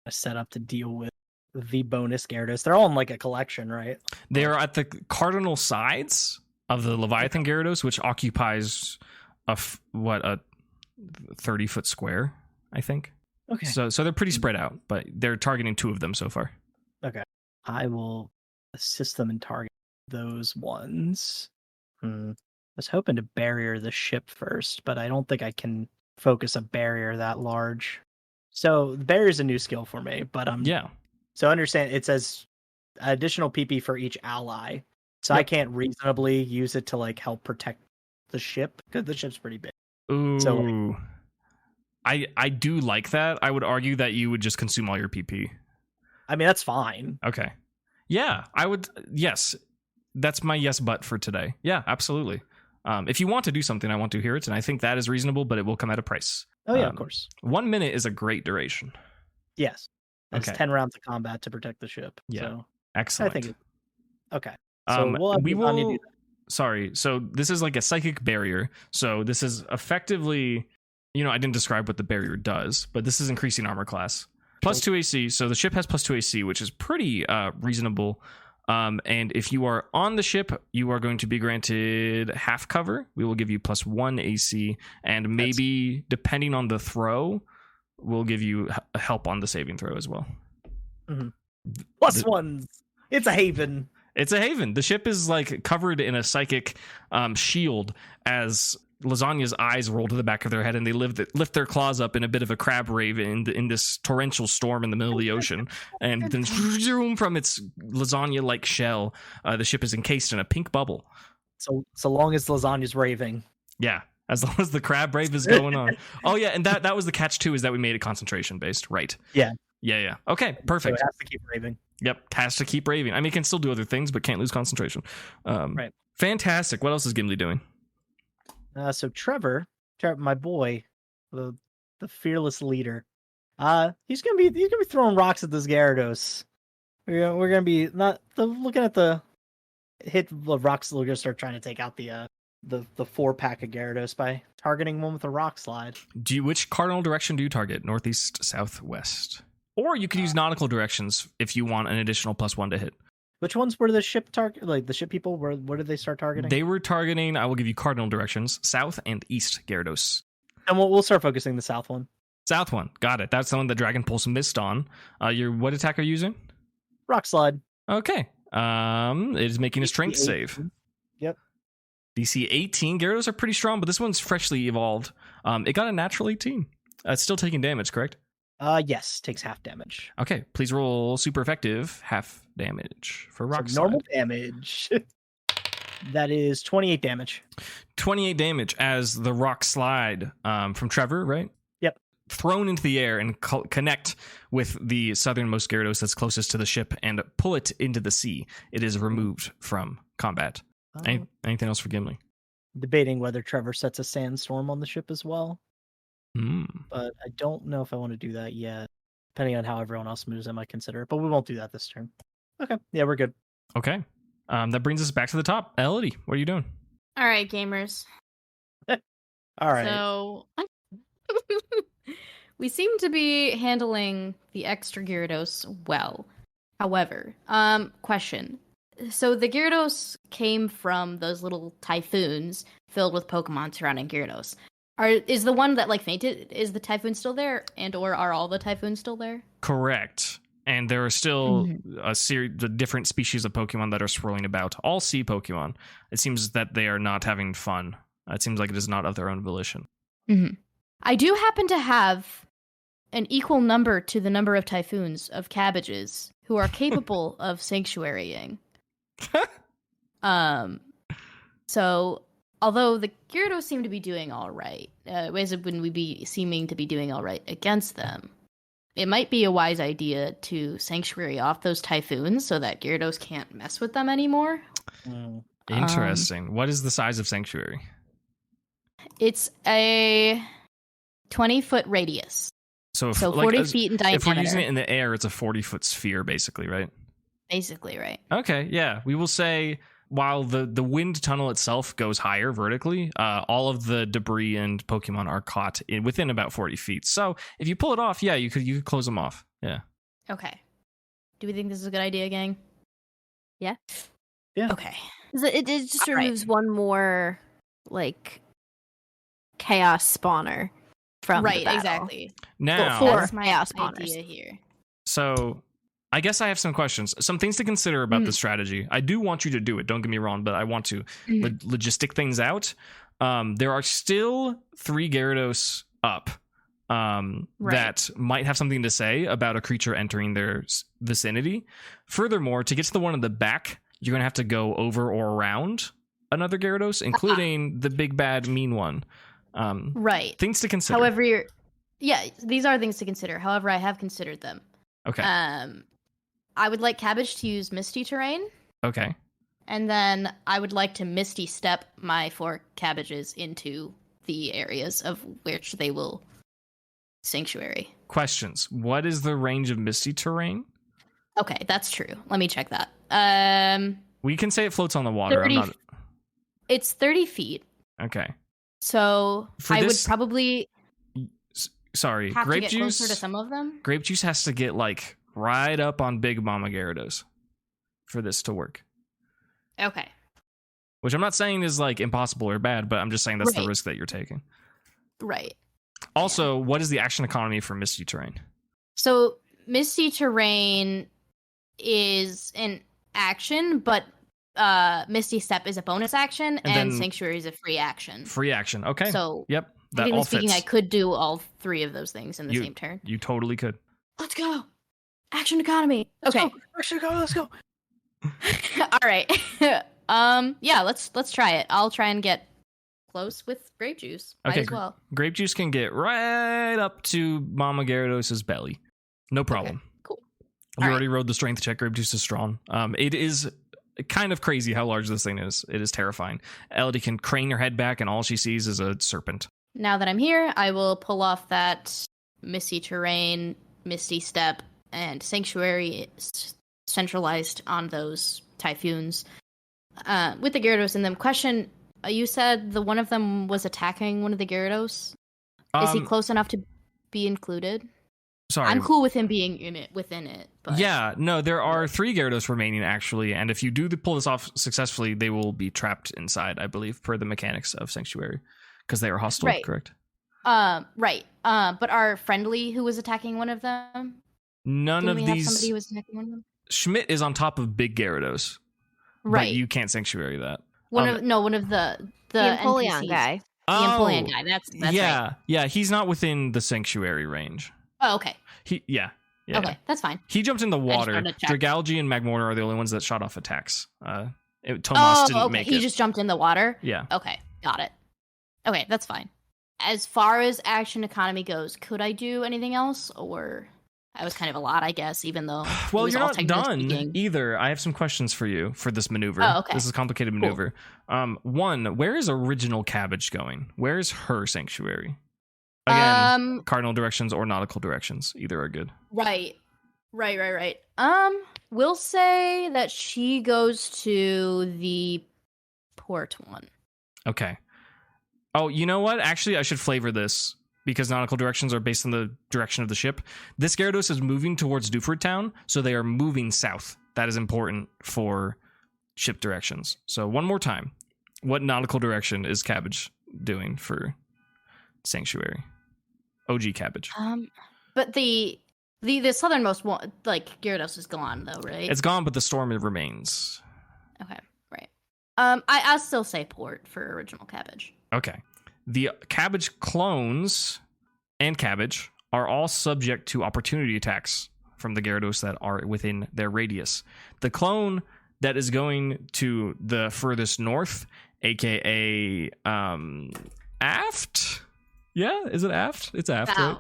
Speaker 2: I set up to deal with the bonus Gyarados. They're all in a collection, right?
Speaker 1: They are at the cardinal sides of the Leviathan Gyarados, which occupies a 30-foot square, I think.
Speaker 2: Okay.
Speaker 1: So they're pretty spread out, but they're targeting 2 of them so far.
Speaker 2: Okay. I will assist them in targeting those ones. I was hoping to barrier the ship first, but I don't think I can focus a barrier that large. So the barrier is a new skill for me, but
Speaker 1: Yeah.
Speaker 2: So understand it says additional PP for each ally. So I can't reasonably use it to help protect the ship because the ship's pretty big.
Speaker 1: Ooh.
Speaker 2: So
Speaker 1: I do like that. I would argue that you would just consume all your PP.
Speaker 2: I mean, that's fine.
Speaker 1: Okay. Yeah, I would. Yes, that's my yes but for today. Yeah, absolutely. If you want to do something, I want to hear it, and I think that is reasonable, but it will come at a price.
Speaker 2: Oh yeah, of course.
Speaker 1: 1 minute is a great duration.
Speaker 2: Yes. That's
Speaker 1: Okay.
Speaker 2: 10 rounds of combat to protect the ship.
Speaker 1: Yeah.
Speaker 2: So
Speaker 1: Excellent.
Speaker 2: I think. Okay. So we'll have
Speaker 1: we
Speaker 2: Lasagna
Speaker 1: will.
Speaker 2: do that.
Speaker 1: Sorry. So this is like a psychic barrier. So this is effectively, I didn't describe what the barrier does, but this is increasing armor class. Plus 2 AC. So the ship has plus 2 AC, which is pretty reasonable. And if you are on the ship, you are going to be granted half cover. We will give you plus 1 AC, and maybe depending on the throw, we'll give you help on the saving throw as well.
Speaker 2: Mm-hmm. Plus ones. It's a haven.
Speaker 1: It's a haven. The ship is like covered in a psychic shield as Lasagna's eyes roll to the back of their head, and they lift their claws up in a bit of a crab rave in this torrential storm in the middle of the ocean. And then from its Lasagna-like shell, the ship is encased in a pink bubble.
Speaker 2: So long as Lasagna's raving.
Speaker 1: Yeah, as long as the crab rave is going on. Oh yeah, and that was the catch too, is that we made it concentration based, right?
Speaker 2: Yeah.
Speaker 1: Yeah. Okay, perfect.
Speaker 2: So it has to keep raving.
Speaker 1: Yep, has to keep raving. I mean, it can still do other things, but can't lose concentration.
Speaker 2: Right.
Speaker 1: Fantastic. What else is Gimli doing?
Speaker 2: So Trevor, my boy, the fearless leader, he's gonna be throwing rocks at this Gyarados. We're gonna be looking at the hit the rocks. We're gonna start trying to take out the 4-pack of Gyarados by targeting one with a rock slide.
Speaker 1: Which cardinal direction do you target? Northeast, southwest, or you could use nautical directions if you want an additional +1 to hit.
Speaker 2: Which ones were the ship target? Like the ship people? What did they start targeting?
Speaker 1: They were targeting. I will give you cardinal directions: south and east Gyarados.
Speaker 2: And we'll start focusing the south one.
Speaker 1: South one, got it. That's the one that Dragon Pulse missed on. What attack are you using?
Speaker 2: Rock slide.
Speaker 1: Okay. It is making a strength
Speaker 2: DC 18.
Speaker 1: save.
Speaker 2: Yep.
Speaker 1: DC 18. Gyarados are pretty strong, but this one's freshly evolved. It got a natural 18. It's still taking damage, correct?
Speaker 2: Yes, takes half damage.
Speaker 1: Okay, please roll super effective half damage for rock slide.
Speaker 2: Normal damage. That is 28 damage.
Speaker 1: 28 damage as the rock slide from Trevor, right?
Speaker 2: Yep.
Speaker 1: Thrown into the air and connect with the southernmost Gyarados that's closest to the ship and pull it into the sea. It is removed from combat. Anything else for Gimli?
Speaker 2: Debating whether Trevor sets a sandstorm on the ship as well. But I don't know if I want to do that yet. Depending on how everyone else moves, I might consider it. But we won't do that this turn. Okay. Yeah, we're good.
Speaker 1: Okay. That brings us back to the top. Elodie, what are you doing?
Speaker 5: All right, gamers.
Speaker 2: All right.
Speaker 5: So we seem to be handling the extra Gyarados well. However, question. So the Gyarados came from those little typhoons filled with Pokemon surrounding Gyarados. Is the one that fainted, is the typhoon still there, and or are all the typhoons still there?
Speaker 1: Correct. And there are still a series of different species of Pokemon that are swirling about. All sea Pokemon. It seems that they are not having fun. It seems like it is not of their own volition.
Speaker 5: Mm-hmm. I do happen to have an equal number to the number of typhoons of cabbages who are capable of sanctuarying. So, although the Gyarados seem to be doing all right, wouldn't we be seeming to be doing all right against them? It might be a wise idea to sanctuary off those typhoons so that Gyarados can't mess with them anymore.
Speaker 1: Interesting. What is the size of sanctuary?
Speaker 5: It's a 20-foot radius.
Speaker 1: So
Speaker 5: 40 feet in diameter.
Speaker 1: If we're using it in the air, it's a 40-foot sphere, basically, right?
Speaker 5: Basically, right.
Speaker 1: Okay, yeah. We will say, while the wind tunnel itself goes higher vertically, all of the debris and Pokemon are caught within about 40 feet. So if you pull it off, yeah, you could close them off. Yeah.
Speaker 5: Okay. Do we think this is a good idea, gang?
Speaker 4: Yeah.
Speaker 2: Yeah.
Speaker 5: Okay.
Speaker 4: It just removes one more chaos spawner from the battle.
Speaker 5: Exactly.
Speaker 1: Now,
Speaker 4: That's
Speaker 5: my
Speaker 4: chaos spawners.
Speaker 5: idea here.
Speaker 1: So I guess I have some questions. Some things to consider about this strategy. I do want you to do it. Don't get me wrong, but I want to logistic things out. There are still 3 Gyarados up that might have something to say about a creature entering their vicinity. Furthermore, to get to the one in the back, you're going to have to go over or around another Gyarados, including the big bad mean one.
Speaker 5: Right.
Speaker 1: Things to consider.
Speaker 5: However, these are things to consider. However, I have considered them.
Speaker 1: Okay.
Speaker 5: I would like Cabbage to use Misty Terrain.
Speaker 1: Okay.
Speaker 5: And then I would like to Misty Step my 4 cabbages into the areas of which they will sanctuary.
Speaker 1: Questions. What is the range of Misty Terrain?
Speaker 5: Okay, that's true. Let me check that.
Speaker 1: We can say it floats on the water.
Speaker 5: It's 30 feet.
Speaker 1: Okay.
Speaker 5: So I would probably
Speaker 1: Sorry,
Speaker 5: have
Speaker 1: grape
Speaker 5: to get
Speaker 1: juice.
Speaker 5: closer to some of them.
Speaker 1: Grape juice has to get like right up on Big Mama Gyarados for this to work.
Speaker 5: Okay.
Speaker 1: Which I'm not saying is like impossible or bad, but I'm just saying that's the risk that you're taking.
Speaker 5: Right.
Speaker 1: Also, what is the action economy for Misty Terrain?
Speaker 5: So Misty Terrain is an action, but Misty Step is a bonus action, and Sanctuary is a free action.
Speaker 1: Free action. Okay.
Speaker 5: So
Speaker 1: yep. That
Speaker 5: technically
Speaker 1: all
Speaker 5: speaking,
Speaker 1: fits.
Speaker 5: I could do all 3 of those things in the same turn.
Speaker 1: You totally could.
Speaker 5: Let's go. Action economy. Okay.
Speaker 2: Let's go.
Speaker 5: All right. Yeah, let's try it. I'll try and get close with grape juice. Might as well.
Speaker 1: Grape juice can get right up to Mama Gyarados' belly. No problem.
Speaker 5: Okay, cool.
Speaker 1: You already rode the strength check. Grape juice is strong. It is kind of crazy how large this thing is. It is terrifying. Elodie can crane her head back, and all she sees is a serpent.
Speaker 5: Now that I'm here, I will pull off that Misty Terrain, Misty Step, and Sanctuary centralized on those Typhoons. With the Gyarados in them. Question, you said the one of them was attacking one of the Gyarados? Is he close enough to be included?
Speaker 1: Sorry.
Speaker 5: I'm cool with him being within it. But...
Speaker 1: Yeah, no, there are 3 Gyarados remaining, actually, and if you do pull this off successfully, they will be trapped inside, I believe, per the mechanics of Sanctuary, because they are hostile, correct?
Speaker 5: Right. But our friendly who was attacking one of them?
Speaker 1: None of these...
Speaker 5: somebody who was attacking one of them?
Speaker 1: Schmidt is on top of Big Gyarados.
Speaker 5: Right.
Speaker 1: But you can't Sanctuary that.
Speaker 5: One of the
Speaker 4: Empoleon
Speaker 5: NPCs.
Speaker 4: guy.
Speaker 5: The Empoleon guy. That's
Speaker 1: yeah,
Speaker 5: right.
Speaker 1: Yeah, he's not within the Sanctuary range.
Speaker 5: Oh, okay.
Speaker 1: Yeah.
Speaker 5: Okay, that's fine.
Speaker 1: He jumped in the water. Dragalge and Magmortar are the only ones that shot off attacks.
Speaker 5: Tomas
Speaker 1: didn't make it.
Speaker 5: He just jumped in the water?
Speaker 1: Yeah.
Speaker 5: Okay, got it. Okay, that's fine. As far as action economy goes, could I do anything else? Or that was kind of a lot, I guess, even though
Speaker 1: well, you're not done either. I have some questions for you for this maneuver.
Speaker 5: Oh, okay.
Speaker 1: This is a complicated maneuver. One, where is original Cabbage going? Where is her Sanctuary? Again, cardinal directions or nautical directions. Either are good.
Speaker 5: Right. We'll say that she goes to the port one.
Speaker 1: Okay. Oh, you know what? Actually, I should flavor this because nautical directions are based on the direction of the ship. This Gyarados is moving towards Dewford Town, so they are moving south. That is important for ship directions. So one more time. What nautical direction is Cabbage doing for Sanctuary? OG Cabbage.
Speaker 5: But the southernmost one, like Gyarados, is gone though, right?
Speaker 1: It's gone, but the storm remains.
Speaker 5: Okay, right. I'll still say port for original Cabbage.
Speaker 1: Okay. The Cabbage clones and Cabbage are all subject to opportunity attacks from the Gyarados that are within their radius. The clone that is going to the furthest north, aka aft. Yeah, is it aft? It's aft,
Speaker 5: bow.
Speaker 1: Right?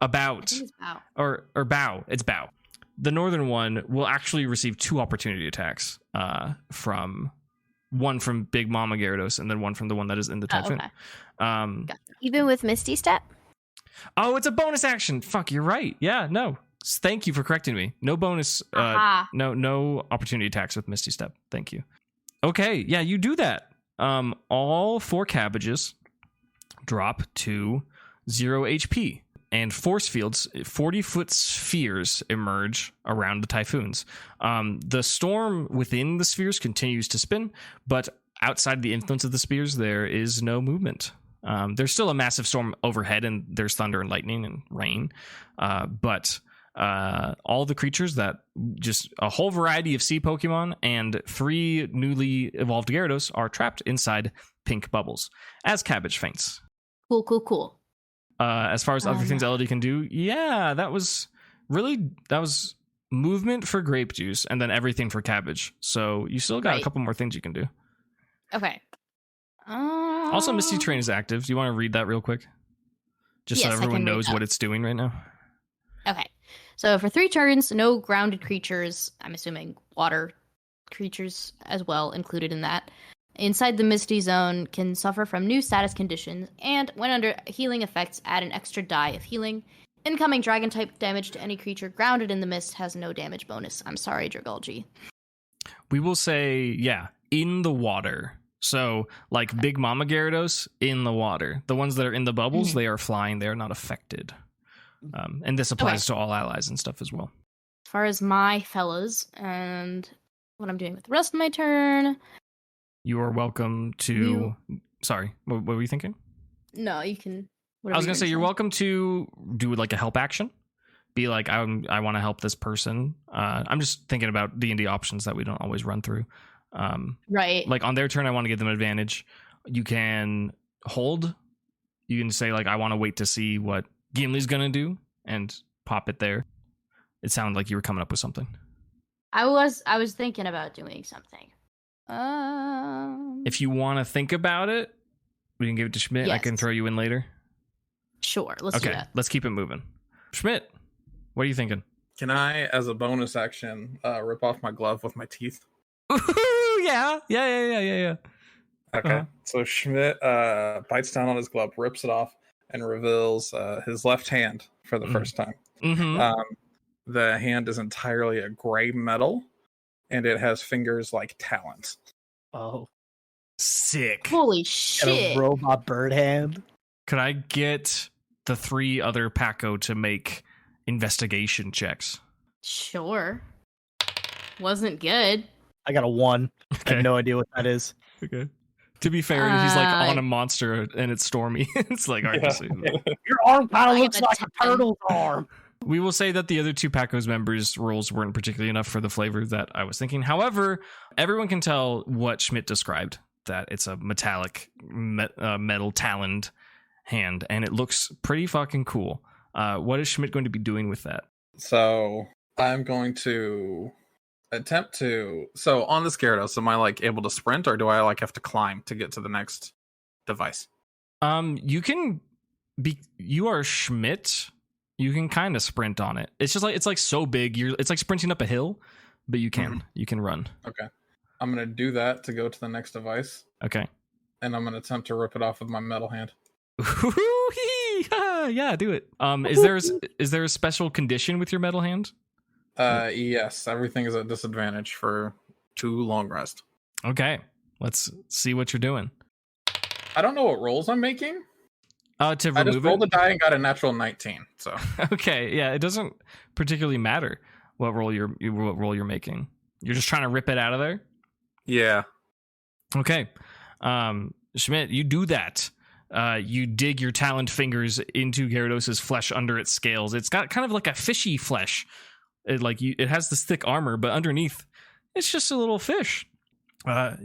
Speaker 1: About.
Speaker 5: I think it's bow.
Speaker 1: Or bow. It's bow. The northern one will actually receive 2 opportunity attacks from one from Big Mama Gyarados and then one from the one that is in the Typhoon.
Speaker 5: Okay.
Speaker 4: Even with Misty Step?
Speaker 1: Oh, it's a bonus action. Fuck, you're right. Yeah, no. Thank you for correcting me. No bonus. No opportunity attacks with Misty Step. Thank you. Okay, yeah, you do that. All 4 Cabbages drop to 0 HP. And force fields, 40-foot spheres emerge around the Typhoons. The storm within the spheres continues to spin, but outside the influence of the spheres, there is no movement. There's still a massive storm overhead, and there's thunder and lightning and rain. But all the creatures that just a whole variety of sea Pokemon and 3 newly evolved Gyarados are trapped inside pink bubbles as Cabbage faints.
Speaker 5: Cool.
Speaker 1: As far as other things Elodie can do, yeah, that was movement for Grape Juice and then everything for Cabbage. So you still got a couple more things you can do.
Speaker 5: Okay.
Speaker 1: Also, Misty Terrain is active. Do you want to read that real quick? Just so everyone knows what it's doing right now.
Speaker 5: Okay. So for 3 turns, no grounded creatures, I'm assuming water creatures as well included in that, inside the Misty Zone can suffer from new status conditions, and when under healing effects, add an extra die of healing. Incoming dragon-type damage to any creature grounded in the mist has no damage bonus. I'm sorry, Dragulgi.
Speaker 1: We will say, yeah, in the water. So, like Big Mama Gyarados, in the water. The ones that are in the bubbles, they are flying. They are not affected. And this applies to all allies and stuff as well.
Speaker 5: As far as my fellas and what I'm doing with the rest of my turn...
Speaker 1: You are welcome to... Sorry, what were you thinking?
Speaker 5: No, you can...
Speaker 1: I was going to say, you're welcome to do like a help action. Be like, I want to help this person. I'm just thinking about D&D options that we don't always run through.
Speaker 5: Right.
Speaker 1: Like on their turn, I want to give them advantage. You can hold. You can say like, I want to wait to see what Gimli's going to do and pop it there. It sounded like you were coming up with something.
Speaker 5: I was thinking about doing something.
Speaker 1: If you want to think about it, we can give it to Schmidt.
Speaker 5: Yes.
Speaker 1: I can throw you in later.
Speaker 5: Sure, let's do that.
Speaker 1: Let's keep it moving. Schmidt, what are you thinking?
Speaker 3: Can I, as a bonus action, rip off my glove with my teeth?
Speaker 1: Ooh, yeah.
Speaker 3: Okay. So Schmidt bites down on his glove, rips it off, and reveals his left hand for the first time. The hand is entirely a gray metal, and it has fingers like talons.
Speaker 2: Oh,
Speaker 1: Sick.
Speaker 5: Holy
Speaker 2: and
Speaker 5: shit.
Speaker 2: a robot bird hand.
Speaker 1: Could I get the 3 other Paco to make investigation checks?
Speaker 5: Sure. Wasn't good.
Speaker 2: I got a 1. I
Speaker 1: Okay.
Speaker 2: have no idea what that is.
Speaker 1: Okay. To be fair, he's like on a monster and it's stormy. It's like hard to see.
Speaker 2: Your arm kind
Speaker 5: I
Speaker 2: of
Speaker 5: have
Speaker 2: looks
Speaker 5: a
Speaker 2: like a
Speaker 5: 10.
Speaker 2: turtle's arm.
Speaker 1: We will say that the other 2 Paco's members' rolls weren't particularly enough for the flavor that I was thinking. However, everyone can tell what Schmidt described, that it's a metallic metal taloned hand, and it looks pretty fucking cool. What is Schmidt going to be doing with that?
Speaker 3: So I'm going to attempt to... So on this Gyarados, am I like able to sprint, or do I like have to climb to get to the next device?
Speaker 1: You can be... You are Schmidt. You can kind of sprint on it. It's just like, it's like so big. It's like sprinting up a hill, but you can run.
Speaker 3: Okay. I'm going to do that to go to the next device.
Speaker 1: Okay.
Speaker 3: And I'm going to attempt to rip it off with my metal hand.
Speaker 1: Yeah, do it. Is there a special condition with your metal hand?
Speaker 3: Yes, everything is at disadvantage for 2 long rest.
Speaker 1: Okay. Let's see what you're doing.
Speaker 3: I don't know what rolls I'm making.
Speaker 1: To
Speaker 3: I just
Speaker 1: remove
Speaker 3: rolled
Speaker 1: it?
Speaker 3: a die and got a natural 19. So
Speaker 1: Okay, yeah, it doesn't particularly matter what roll you're making. You're just trying to rip it out of there?
Speaker 3: yeah.
Speaker 1: Okay. Schmidt, you do that. You dig your taloned fingers into Gyarados' flesh under its scales. It's got kind of like a fishy flesh. It has this thick armor, but underneath, it's just a little fish.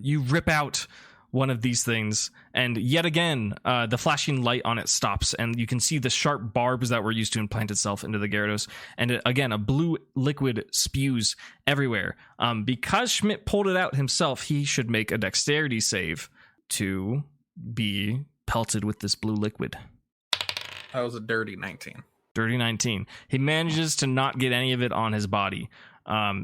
Speaker 1: You rip out one of these things, and yet again, the flashing light on it stops, and you can see the sharp barbs that were used to implant itself into the Gyarados, and again, a blue liquid spews everywhere. Because Schmidt pulled it out himself, he should make a dexterity save to be pelted with this blue liquid.
Speaker 3: That was a dirty 19.
Speaker 1: Dirty 19. He manages to not get any of it on his body.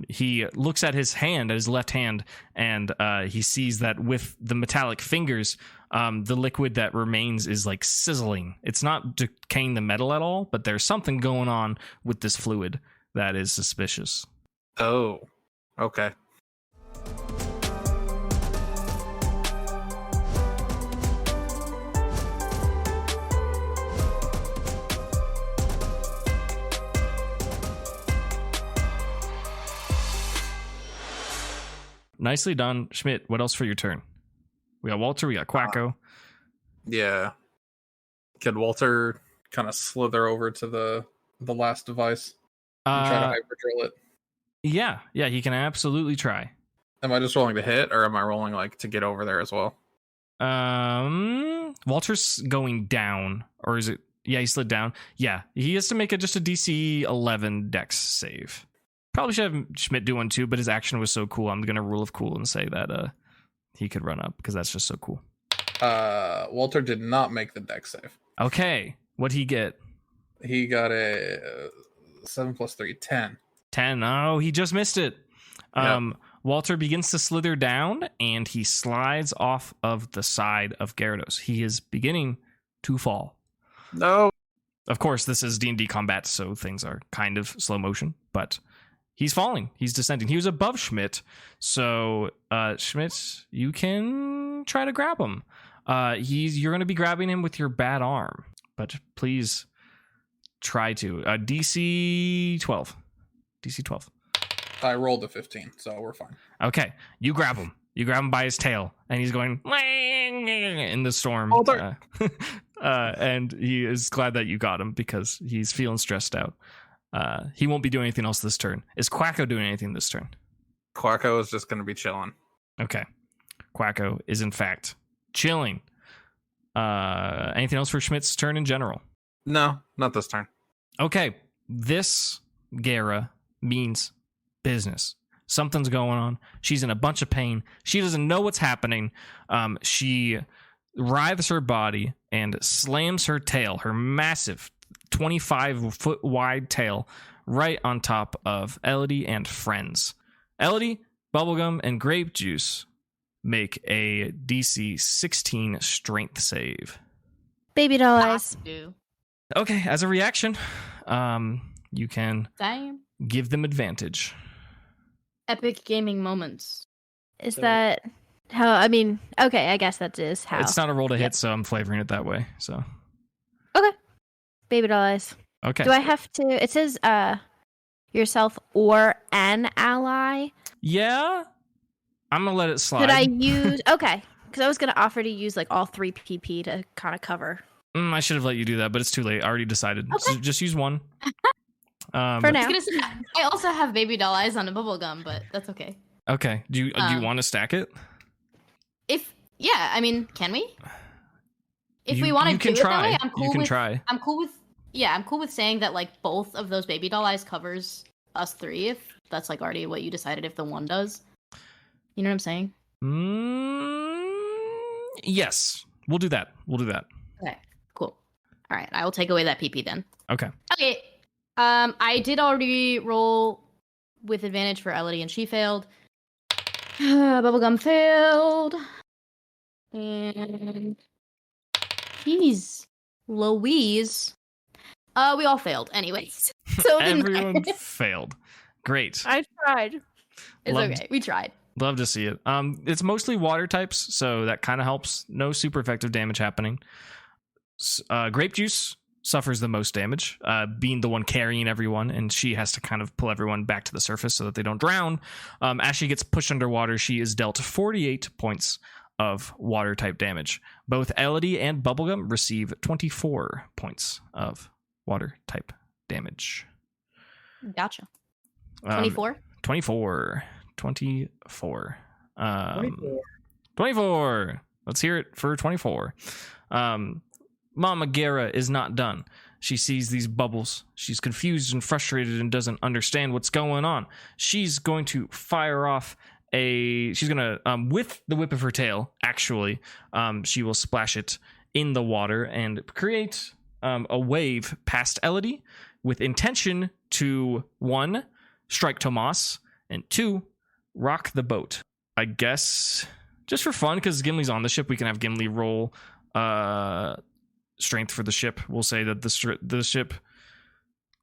Speaker 1: He looks at his hand, at his left hand, and he sees that with the metallic fingers, the liquid that remains is like sizzling. It's not decaying the metal at all, but there's something going on with this fluid that is suspicious.
Speaker 3: Oh, okay.
Speaker 1: Nicely done, Schmidt. What else for your turn? We got Walter, we got Quacko.
Speaker 3: Yeah. Could Walter kind of slither over to the last device and try to hyper drill it?
Speaker 1: Yeah, he can absolutely try.
Speaker 3: Am I just rolling to hit, or am I rolling like to get over there as well?
Speaker 1: Walter's going down, or is it? Yeah, he slid down. Yeah, he has to make just a DC 11 Dex save. Probably should have Schmidt do one too, but his action was so cool. I'm gonna rule of cool and say that he could run up because that's just so cool.
Speaker 3: Walter did not make the dex save.
Speaker 1: Okay, what'd he get?
Speaker 3: He got a 7 + 3, 10.
Speaker 1: 10. Oh, he just missed it.
Speaker 3: Yep.
Speaker 1: Walter begins to slither down, and he slides off of the side of Gyarados. He is beginning to fall.
Speaker 3: No.
Speaker 1: Of course, this is D&D combat, so things are kind of slow motion, but he's falling. He's descending. He was above Schmidt, so Schmidt, you can try to grab him. You're going to be grabbing him with your bad arm, but please try to. DC 12. DC 12.
Speaker 3: I rolled a 15, so we're fine.
Speaker 1: Okay, you grab him. You grab him by his tail, and he's going in the storm. And he is glad that you got him because he's feeling stressed out. He won't be doing anything else this turn. Is Quacko doing anything this turn?
Speaker 3: Quacko is just going to be chilling.
Speaker 1: Okay. Quacko is, in fact, chilling. Anything else for Schmidt's turn in general?
Speaker 3: No, not this turn.
Speaker 1: Okay. This Gara means business. Something's going on. She's in a bunch of pain. She doesn't know what's happening. She writhes her body and slams her tail, her massive 25-foot wide tail, right on top of Elodie and friends. Elodie, Bubblegum, and Grape Juice make a DC 16 strength save.
Speaker 4: Baby doll eyes.
Speaker 1: Okay, as a reaction, you can give them advantage.
Speaker 5: Epic gaming moments.
Speaker 4: Is that how? I mean, okay, I guess that is how.
Speaker 1: It's not a roll to hit, so I'm flavoring it that way. So,
Speaker 4: okay, baby doll eyes.
Speaker 1: Okay.
Speaker 4: Do I have to? It says yourself or an ally.
Speaker 1: Yeah, I'm gonna let it slide.
Speaker 4: Could I use? Okay, because I was gonna offer to use like all 3 PP to kind of cover.
Speaker 1: I should have let you do that, but it's too late. I already decided.
Speaker 4: Okay.
Speaker 1: So just use one.
Speaker 4: For now.
Speaker 5: I also have baby doll eyes on a bubble gum, but that's okay.
Speaker 1: Okay. Do you want to stack it?
Speaker 5: I mean, can we? If we want to do it that way, I'm cool with.
Speaker 1: Try.
Speaker 5: I'm cool with saying that like both of those baby doll eyes covers us 3 if that's like already what you decided if the one does. You know what I'm saying?
Speaker 1: Yes. We'll do that.
Speaker 5: Okay. Cool. All right. I will take away that PP then.
Speaker 1: Okay.
Speaker 5: Okay. I did already roll with advantage for Elodie, and she failed. Bubblegum failed. And he's Louise. We all failed anyways. So
Speaker 1: everyone failed. Great.
Speaker 4: I tried.
Speaker 5: It's okay. We tried.
Speaker 1: Love to see it. It's mostly water types, so that kind of helps. No super effective damage happening. Grape Juice suffers the most damage, being the one carrying everyone, and she has to kind of pull everyone back to the surface so that they don't drown. As she gets pushed underwater, she is dealt 48 points of water type damage. Both Elodie and Bubblegum receive 24 points of water type damage.
Speaker 5: Gotcha. 24?
Speaker 1: 24. 24. Let's hear it for 24. Mama Gara is not done. She sees these bubbles. She's confused and frustrated and doesn't understand what's going on. She's going to fire off she's going to, with the whip of her tail, actually, she will splash it in the water and create a wave past Elodie with intention to 1, strike Tomas, and 2, rock the boat. I guess just for fun, because Gimli's on the ship, we can have Gimli roll strength for the ship. We'll say that the ship,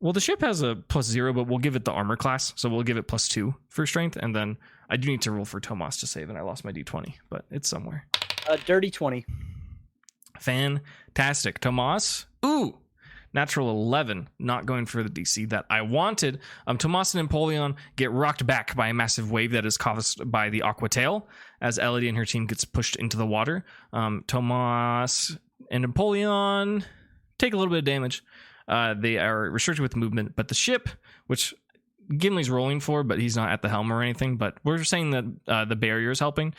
Speaker 1: well, the ship has a +0, but we'll give it the armor class, so we'll give it +2 for strength. And then I do need to roll for Tomas to save, and I lost my d20, but it's somewhere.
Speaker 2: Dirty 20.
Speaker 1: Fantastic. Tomas, natural 11, not going for the DC that I wanted. Tomas and Empoleon get rocked back by a massive wave that is caused by the Aqua Tail as Elodie and her team gets pushed into the water. Tomas and Empoleon take a little bit of damage. They are restricted with movement, but the ship, which Gimli's rolling for, but he's not at the helm or anything, but we're saying that the barrier is helping.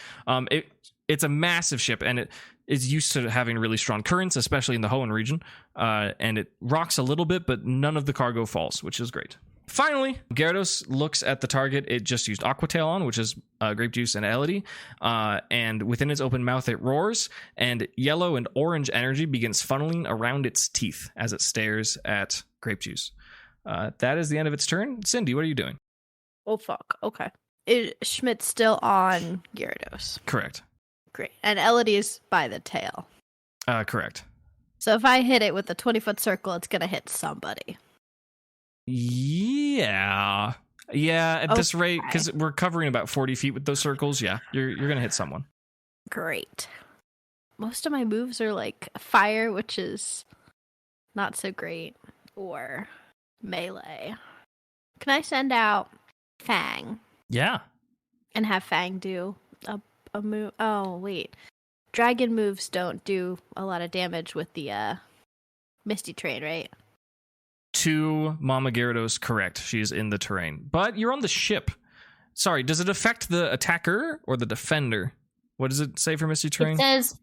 Speaker 1: It's a massive ship, and it is used to having really strong currents, especially in the Hoenn region, and it rocks a little bit, but none of the cargo falls, which is great. Finally, Gyarados looks at the target it just used Aqua Tail on, which is Grape Juice and Elodie, and within its open mouth it roars, and yellow and orange energy begins funneling around its teeth as it stares at Grape Juice. That is the end of its turn. Cindy, what are you doing?
Speaker 4: Oh, fuck. Okay. Is Schmidt's still on Gyarados?
Speaker 1: Correct.
Speaker 4: Great. And Elodie is by the tail.
Speaker 1: Correct.
Speaker 4: So if I hit it with a 20-foot circle, it's going to hit somebody.
Speaker 1: Yeah. Yeah, at this rate, because we're covering about 40 feet with those circles, yeah, you're going to hit someone.
Speaker 4: Great. Most of my moves are like fire, which is not so great, or melee. Can I send out Fang?
Speaker 1: Yeah.
Speaker 4: And have Fang do a move? Oh, wait. Dragon moves don't do a lot of damage with the Misty Train, right?
Speaker 1: To Mama Gyarados, correct. She is in the terrain. But you're on the ship. Sorry, does it affect the attacker or the defender? What does it say for Misty Terrain?
Speaker 5: It says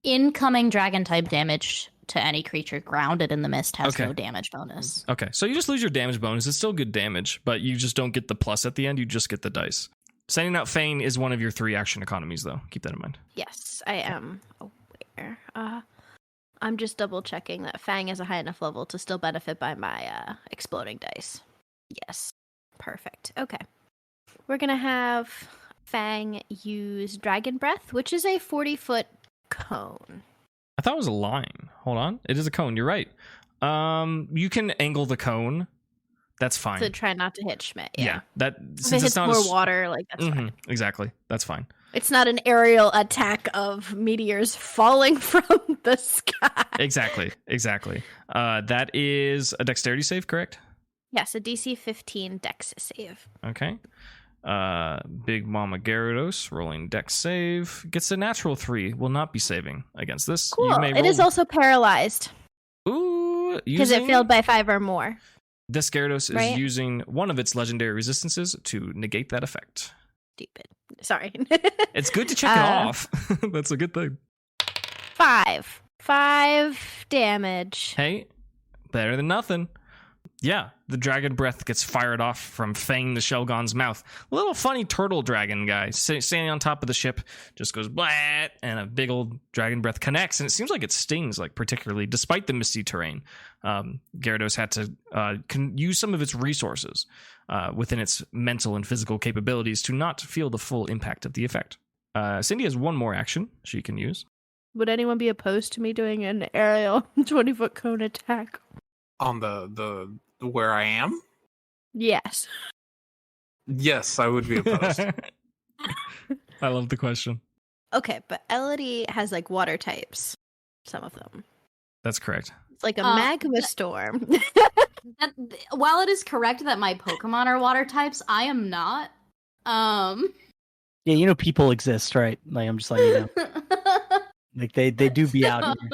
Speaker 5: incoming dragon type damage to any creature grounded in the mist has no damage bonus.
Speaker 1: Okay, so you just lose your damage bonus. It's still good damage, but you just don't get the plus at the end. You just get the dice. Sending out Feign is one of your 3 action economies, though. Keep that in mind.
Speaker 4: Yes, I am aware. I'm just double checking that Fang is a high enough level to still benefit by my exploding dice. Yes. Perfect. Okay. We're going to have Fang use Dragon Breath, which is a 40-foot cone.
Speaker 1: I thought it was a line. Hold on. It is a cone. You're right. You can angle the cone. That's fine.
Speaker 4: So try not to hit Schmidt. Yeah.
Speaker 1: That
Speaker 4: if it hits more water, like that's fine.
Speaker 1: Exactly. That's fine.
Speaker 4: It's not an aerial attack of meteors falling from the sky.
Speaker 1: Exactly. That is a dexterity save, correct?
Speaker 4: Yes, a DC 15 dex save.
Speaker 1: Okay. Big Mama Gyarados rolling dex save. Gets a natural 3. Will not be saving against this.
Speaker 4: Cool. It is also paralyzed.
Speaker 1: Ooh.
Speaker 4: Because it failed by 5 or more.
Speaker 1: This Gyarados is using one of its legendary resistances to negate that effect.
Speaker 4: Stupid. Sorry.
Speaker 1: It's good to check it off. That's a good thing.
Speaker 4: 5 damage.
Speaker 1: Hey, better than nothing. Yeah, the dragon breath gets fired off from Fang the Shelgon's mouth. A little funny turtle dragon guy standing on top of the ship just goes blat, and a big old dragon breath connects, and it seems like it stings, like particularly despite the misty terrain. Gyarados had to use some of its resources within its mental and physical capabilities to not feel the full impact of the effect. Cindy has one more action she can use.
Speaker 4: Would anyone be opposed to me doing an aerial 20-foot cone attack?
Speaker 3: On the where I am?
Speaker 4: Yes.
Speaker 3: Yes, I would be opposed.
Speaker 1: I love the question.
Speaker 4: Okay, but Elodie has like water types. Some of them.
Speaker 1: That's correct.
Speaker 4: It's like a magma storm.
Speaker 5: While it is correct that my Pokemon are water types, I am not.
Speaker 2: Yeah, you know people exist, right? Like I'm just letting you know. Like they do be out here.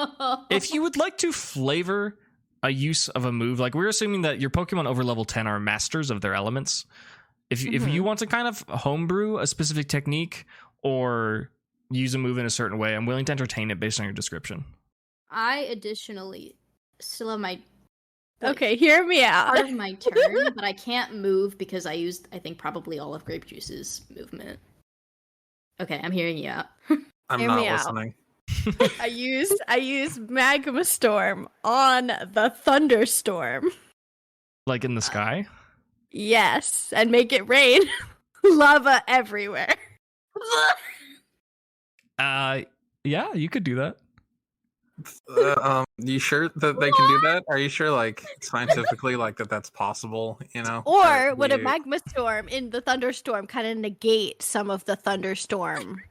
Speaker 1: If you would like to flavor a use of a move, like we're assuming that your Pokemon over level 10 are masters of their elements. If you want to kind of homebrew a specific technique or use a move in a certain way, I'm willing to entertain it based on your description.
Speaker 5: I additionally still have my
Speaker 4: okay, hear me out.
Speaker 5: Part of my turn, but I can't move because I used, I think, probably all of Grape Juice's movement. Okay, I'm hearing you out.
Speaker 3: I'm not listening.
Speaker 4: I use Magma Storm on the Thunderstorm.
Speaker 1: Like in the sky?
Speaker 4: Yes, and make it rain lava everywhere.
Speaker 1: Yeah, you could do that.
Speaker 3: You sure that they can do that? Are you sure, like, scientifically, like, that's possible, you know?
Speaker 4: Or would a magma storm in the thunderstorm kind of negate some of the thunderstorm?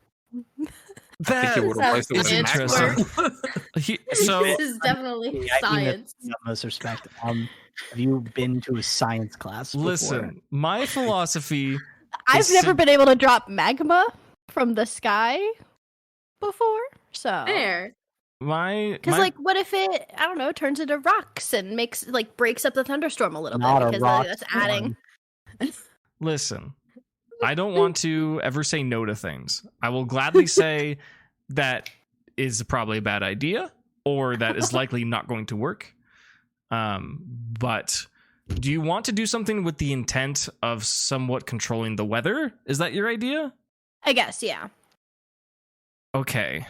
Speaker 3: I think it would replace it with
Speaker 1: interesting. So
Speaker 5: this is definitely science.
Speaker 2: In most respect, have you been to a science class before?
Speaker 1: Listen, my philosophy.
Speaker 4: I've never been able to drop magma from the sky before, so
Speaker 5: fair.
Speaker 4: Because like, what if it, I don't know, turns into rocks and makes like breaks up the thunderstorm a little
Speaker 2: Not
Speaker 4: bit
Speaker 2: a
Speaker 4: because
Speaker 2: rock
Speaker 4: that's adding.
Speaker 1: Listen, I don't want to ever say no to things. I will gladly say that is probably a bad idea or that is likely not going to work. But do you want to do something with the intent of somewhat controlling the weather? Is that your idea?
Speaker 4: I guess, yeah.
Speaker 1: Okay.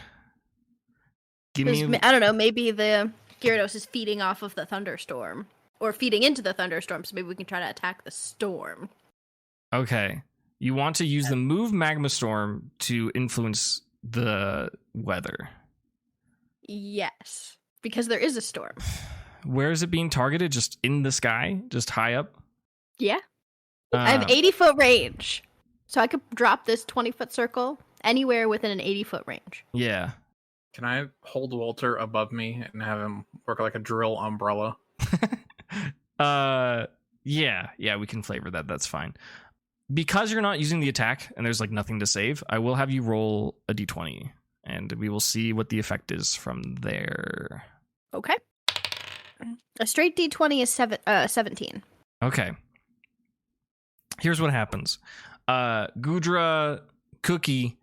Speaker 4: I don't know, maybe the Gyarados is feeding off of the thunderstorm or feeding into the thunderstorm, so maybe we can try to attack the storm.
Speaker 1: Okay. You want to use the move Magma Storm to influence the weather.
Speaker 4: Yes, because there is a storm.
Speaker 1: Where is it being targeted? Just in the sky? Just high up?
Speaker 4: Yeah. I have 80-foot range. So I could drop this 20-foot circle anywhere within an 80-foot range.
Speaker 1: Yeah.
Speaker 3: Can I hold Walter above me and have him work like a drill umbrella?
Speaker 1: Yeah, we can flavor that. That's fine. Because you're not using the attack and there's like nothing to save, I will have you roll a d20 and we will see what the effect is from there.
Speaker 4: Okay. A straight d20 is 17.
Speaker 1: Okay. Here's what happens. Gudra Cookie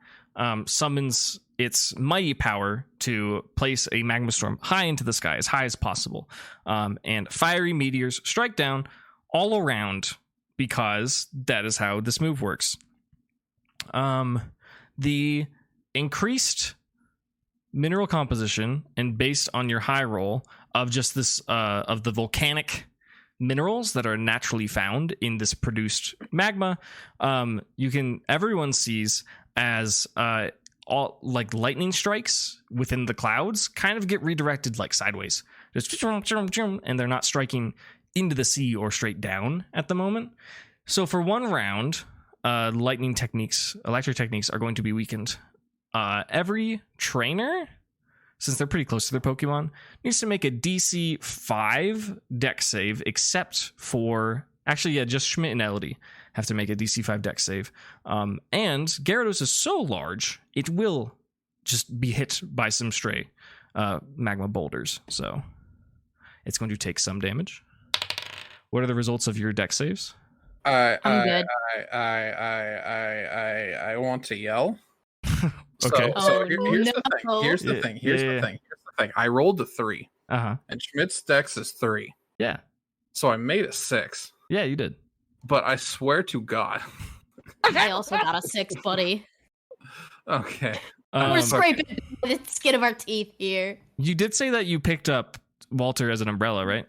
Speaker 1: summons its mighty power to place a magma storm high into the sky, as high as possible. And fiery meteors strike down all around because that is how this move works. The increased mineral composition and based on your high roll of just this of the volcanic minerals that are naturally found in this produced magma, everyone sees as all like lightning strikes within the clouds kind of get redirected like sideways, just and they're not striking into the sea or straight down at the moment. So for one round, electric techniques are going to be weakened. Every trainer, since they're pretty close to their Pokemon, needs to make a DC 5 Dex save, except for... Actually, yeah, just Schmidt and Elodie have to make a DC 5 Dex save. And Gyarados is so large, it will just be hit by some stray magma boulders. So it's going to take some damage. What are the results of your Dex saves?
Speaker 5: I'm good.
Speaker 3: I want to yell.
Speaker 1: Okay.
Speaker 3: Here's the thing. I rolled a 3. And Schmidt's Dex is 3.
Speaker 1: Yeah.
Speaker 3: So I made a 6.
Speaker 1: Yeah, you did.
Speaker 3: But I swear to God.
Speaker 5: I also got a 6, buddy.
Speaker 3: Okay.
Speaker 5: We're scraping the skin of our teeth here.
Speaker 1: You did say that you picked up Walter as an umbrella, right?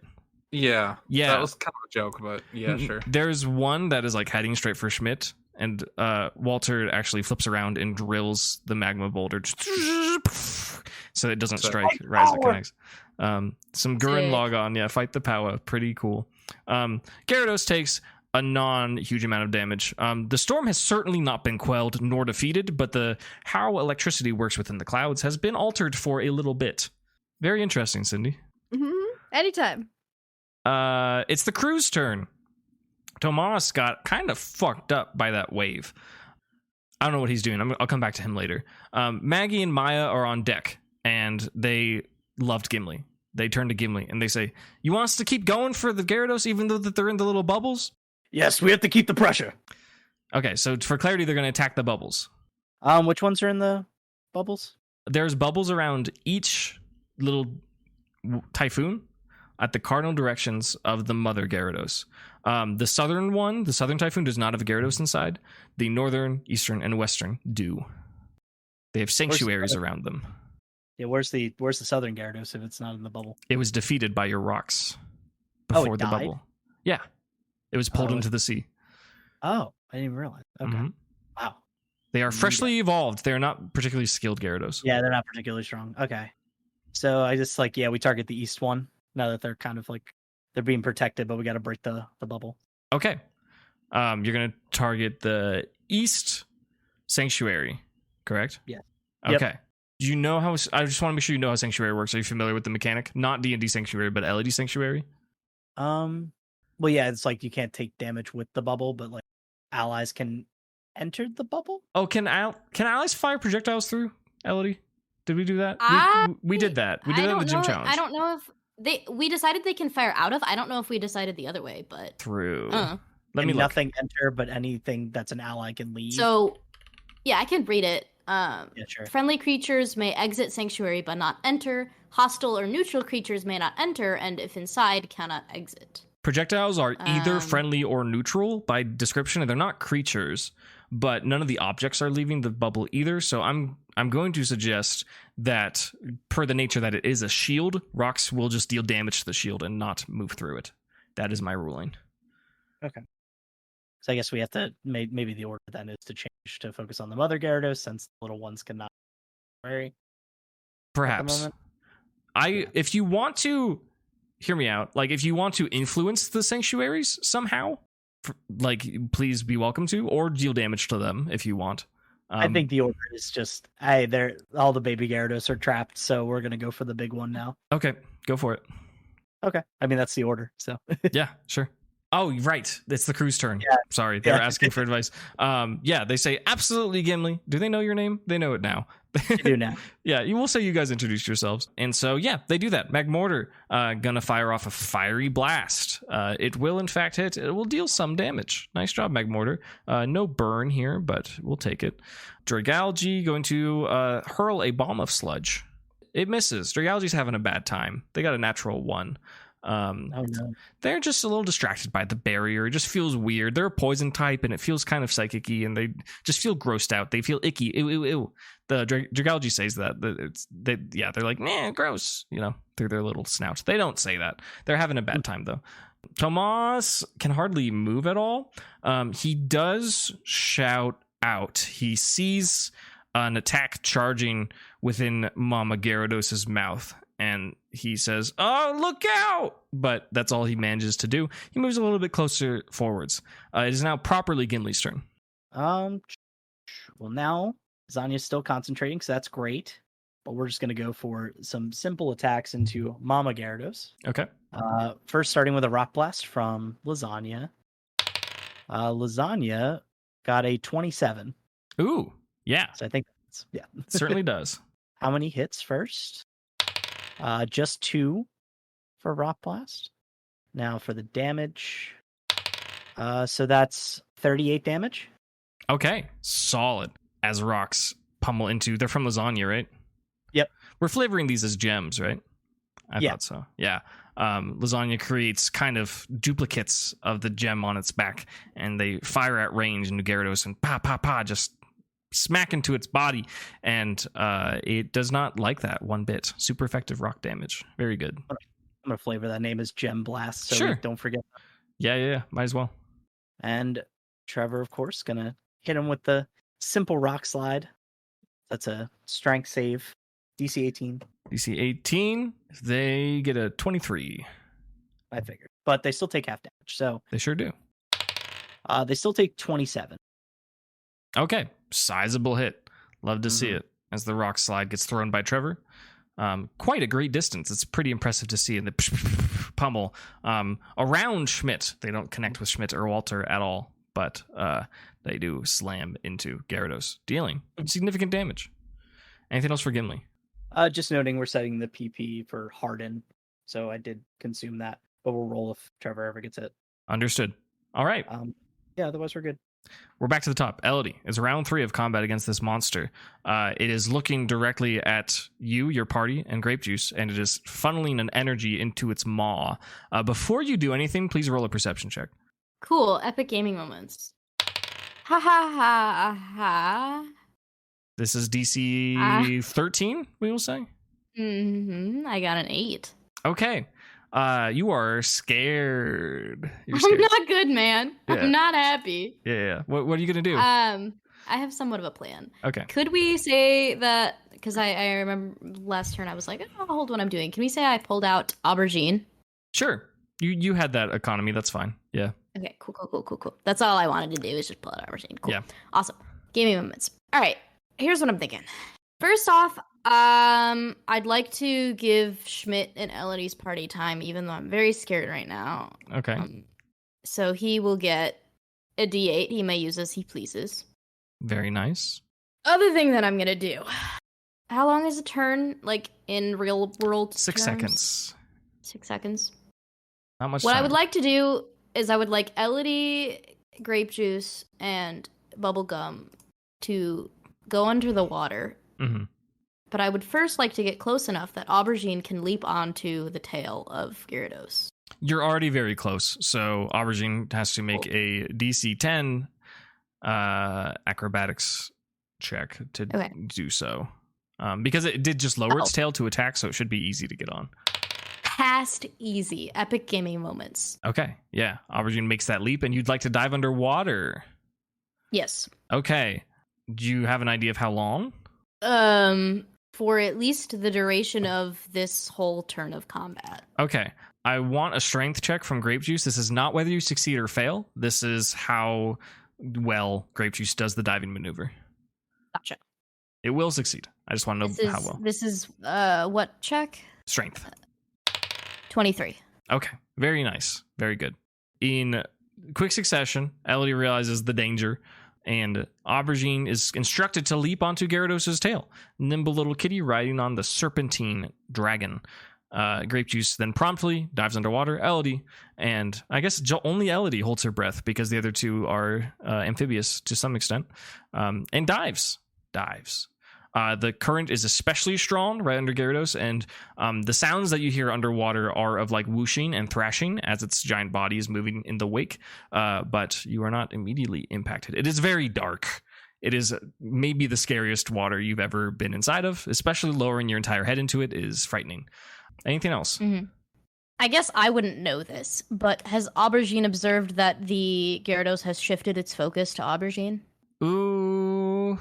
Speaker 3: Yeah.
Speaker 1: Yeah.
Speaker 3: That was kind of a joke, but yeah, sure.
Speaker 1: There's one that is like heading straight for Schmidt, and Walter actually flips around and drills the magma boulder so it doesn't strike right as it connects. Some Gurren Lagann, yeah, fight the power. Pretty cool. Gyarados takes a non-huge amount of damage. The storm has certainly not been quelled nor defeated, but how electricity works within the clouds has been altered for a little bit. Very interesting, Cindy.
Speaker 4: Mm-hmm. Anytime.
Speaker 1: It's the crew's turn. Tomas got kind of fucked up by that wave. I don't know what he's doing. I'll come back to him later. Maggie and Maya are on deck, and they loved Gimli. They turn to Gimli, and they say, "You want us to keep going for the Gyarados, even though that they're in the little bubbles?"
Speaker 2: Yes, we have to keep the pressure.
Speaker 1: Okay, so for clarity, they're going to attack the bubbles.
Speaker 2: Which ones are in the bubbles? There's
Speaker 1: bubbles around each little typhoon at the cardinal directions of the mother Gyarados. The southern typhoon does not have a Gyarados inside. The northern, eastern, and western do. They have sanctuaries around them.
Speaker 2: Yeah, where's the southern Gyarados if it's not in the bubble?
Speaker 1: It was defeated by your rocks before the
Speaker 2: died?
Speaker 1: bubble. Yeah. It was pulled into the sea.
Speaker 2: Oh, I didn't even realize. Okay.
Speaker 1: Mm-hmm.
Speaker 2: Wow.
Speaker 1: They are freshly evolved. They're not particularly skilled Gyarados.
Speaker 2: Yeah, they're not particularly strong. Okay. So I just we target the east one now that they're kind of they're being protected, but we got to break the bubble.
Speaker 1: Okay. You're going to target the east sanctuary, correct?
Speaker 2: Yeah.
Speaker 1: Okay.
Speaker 2: Yep.
Speaker 1: Do you know how... I just want to make sure you know how sanctuary works. Are you familiar with the mechanic? Not D&D sanctuary, but LED sanctuary?
Speaker 2: Well, yeah, it's you can't take damage with the bubble, but allies can enter the bubble.
Speaker 1: Oh, can allies fire projectiles through LED? Did we do that? We did that. We did that in the gym challenge.
Speaker 5: I don't know if we decided they can fire out of. I don't know if we decided the other way, but
Speaker 1: through.
Speaker 2: Let me nothing enter, but anything that's an ally can leave.
Speaker 5: So, yeah, I can read it.
Speaker 2: Yeah, sure.
Speaker 5: Friendly creatures may exit sanctuary but not enter. Hostile or neutral creatures may not enter, and if inside, cannot exit.
Speaker 1: Projectiles are either friendly or neutral by description, and they're not creatures, but none of the objects are leaving the bubble either. So I'm going to suggest that, per the nature that it is a shield, rocks will just deal damage to the shield and not move through it. That is my ruling.
Speaker 2: Okay. So I guess we have to maybe the order then is to change to focus on the mother Gyarados since the little ones cannot vary.
Speaker 1: Perhaps. If you want to hear me out, like if you want to influence the sanctuaries somehow, please be welcome to, or deal damage to them if you want.
Speaker 2: I think the order is just, they're all the baby Gyarados are trapped, so we're gonna go for the big one now.
Speaker 1: Okay, go for it.
Speaker 2: Okay, I mean that's the order. So
Speaker 1: yeah, sure. Oh, right. It's the crew's turn.
Speaker 2: Yeah.
Speaker 1: Sorry, they were asking for advice. Yeah, they say absolutely Gimli. Do they know your name? They know it now.
Speaker 2: They do now.
Speaker 1: Yeah, you will say you guys introduced yourselves. And so, yeah, they do that. Magmortar gonna fire off a fiery blast. It will, in fact, hit. It will deal some damage. Nice job, Magmortar. No burn here, but we'll take it. Dragalge going to hurl a bomb of sludge. It misses. Dragalge's having a bad time. They got a natural 1.
Speaker 2: Oh, no.
Speaker 1: They're just a little distracted by the barrier. It just feels weird. They're a poison type, and it feels kind of psychic-y, and they just feel grossed out. They feel icky. Ew, ew, ew. The Dragalge says that. They're like, nah, gross, through their little snouts. They don't say that. They're having a bad time, though. Tomas can hardly move at all. He does shout out. He sees an attack charging within Mama Gyarados' mouth. And he says, "Oh, look out!" But that's all he manages to do. He moves a little bit closer forwards. It is now properly Gimli's turn.
Speaker 2: Well, now Zanya's still concentrating, so that's great. But we're just going to go for some simple attacks into Mama Gyarados.
Speaker 1: Okay.
Speaker 2: First, starting with a Rock Blast from Lasagna. Lasagna got a 27.
Speaker 1: Ooh, yeah.
Speaker 2: So I think
Speaker 1: it certainly does.
Speaker 2: How many hits first? Just 2 for Rock Blast. Now for the damage. So that's 38 damage.
Speaker 1: Okay, solid. As rocks pummel into... They're from Lasagna, right?
Speaker 2: Yep.
Speaker 1: We're flavoring these as gems, right? I thought so. Yeah. Lasagna creates kind of duplicates of the gem on its back, and they fire at range into Gyarados and pa, just smack into its body, and it does not like that one bit. Super effective rock damage. Very good.
Speaker 2: I'm gonna flavor that name as Gem Blast, so
Speaker 1: sure.
Speaker 2: Don't forget.
Speaker 1: Yeah. Might as well.
Speaker 2: And Trevor, of course, gonna hit him with the simple rock slide. That's a strength save. DC 18.
Speaker 1: DC 18. They get a 23.
Speaker 2: I figured, but they still take half damage. So
Speaker 1: they sure do.
Speaker 2: They still take 27.
Speaker 1: Okay, sizable hit. Love to see it as the rock slide gets thrown by Trevor. Quite a great distance. It's pretty impressive to see in the pummel around Schmidt. They don't connect with Schmidt or Walter at all, but they do slam into Gyarados, dealing significant damage. Anything else for Gimli?
Speaker 2: Just noting we're setting the PP for Harden, so I did consume that, but we'll roll if Trevor ever gets hit.
Speaker 1: Understood. All right.
Speaker 2: Yeah, otherwise we're good.
Speaker 1: We're back to the top. Elodie, it's round 3 of combat against this monster. It is looking directly at you, your party, and Grape Juice, and it is funneling an energy into its maw. Before you do anything, please roll a perception check.
Speaker 5: Cool. Epic gaming moments. Ha ha ha ha.
Speaker 1: This is DC 13, we will say?
Speaker 5: I got an 8.
Speaker 1: Okay. You are scared.
Speaker 5: I'm not good, man. Yeah. I'm not happy.
Speaker 1: Yeah. What are you gonna do?
Speaker 5: I have somewhat of a plan.
Speaker 1: Okay.
Speaker 5: Could we say that? Because I remember last turn I was like, I'll hold what I'm doing. Can we say I pulled out Aubergine?
Speaker 1: Sure. You had that economy. That's fine. Yeah.
Speaker 5: Okay. Cool. That's all I wanted to do is just pull out Aubergine. Cool.
Speaker 1: Yeah.
Speaker 5: Awesome. Gaming moments. All right. Here's what I'm thinking. First off, I'd like to give Schmidt and Elodie's party time, even though I'm very scared right now.
Speaker 1: Okay.
Speaker 5: So he will get a D8. He may use as he pleases.
Speaker 1: Very nice.
Speaker 5: Other thing that I'm gonna do. How long is a turn, like in real world?
Speaker 1: 6 seconds.
Speaker 5: 6 seconds.
Speaker 1: Not much.
Speaker 5: What
Speaker 1: time.
Speaker 5: I would like to do is I would like Elodie, Grape Juice, and Bubblegum to go under the water.
Speaker 1: Mm-hmm.
Speaker 5: But I would first like to get close enough that Aubergine can leap onto the tail of Gyarados.
Speaker 1: You're already very close, so Aubergine has to make a DC 10 acrobatics check to do so. Because it did just lower its tail to attack, so it should be easy to get on.
Speaker 5: past easy. Epic gaming moments.
Speaker 1: Okay, yeah. Aubergine makes that leap, and you'd like to dive underwater.
Speaker 5: Yes.
Speaker 1: Okay. Do you have an idea of how long?
Speaker 5: For at least the duration of this whole turn of combat.
Speaker 1: Okay. I want a strength check from Grape Juice. This is not whether you succeed or fail. This is how well Grape Juice does the diving maneuver.
Speaker 5: Gotcha.
Speaker 1: It will succeed. I just want to know how well.
Speaker 5: This is what check?
Speaker 1: Strength.
Speaker 5: 23.
Speaker 1: Okay. Very nice. Very good. In quick succession, Elodie realizes the danger, and Aubergine is instructed to leap onto Gyarados' tail. Nimble little kitty riding on the Serpentine dragon. Grape Juice then promptly dives underwater. Elodie, and I guess only Elodie holds her breath because the other two are amphibious to some extent, and dives. The current is especially strong right under Gyarados, and the sounds that you hear underwater are of like whooshing and thrashing as its giant body is moving in the wake, but you are not immediately impacted. It is very dark. It is maybe the scariest water you've ever been inside of, especially lowering your entire head into it is frightening. Anything else?
Speaker 5: Mm-hmm. I guess I wouldn't know this, but has Aubergine observed that the Gyarados has shifted its focus to Aubergine?
Speaker 1: Ooh,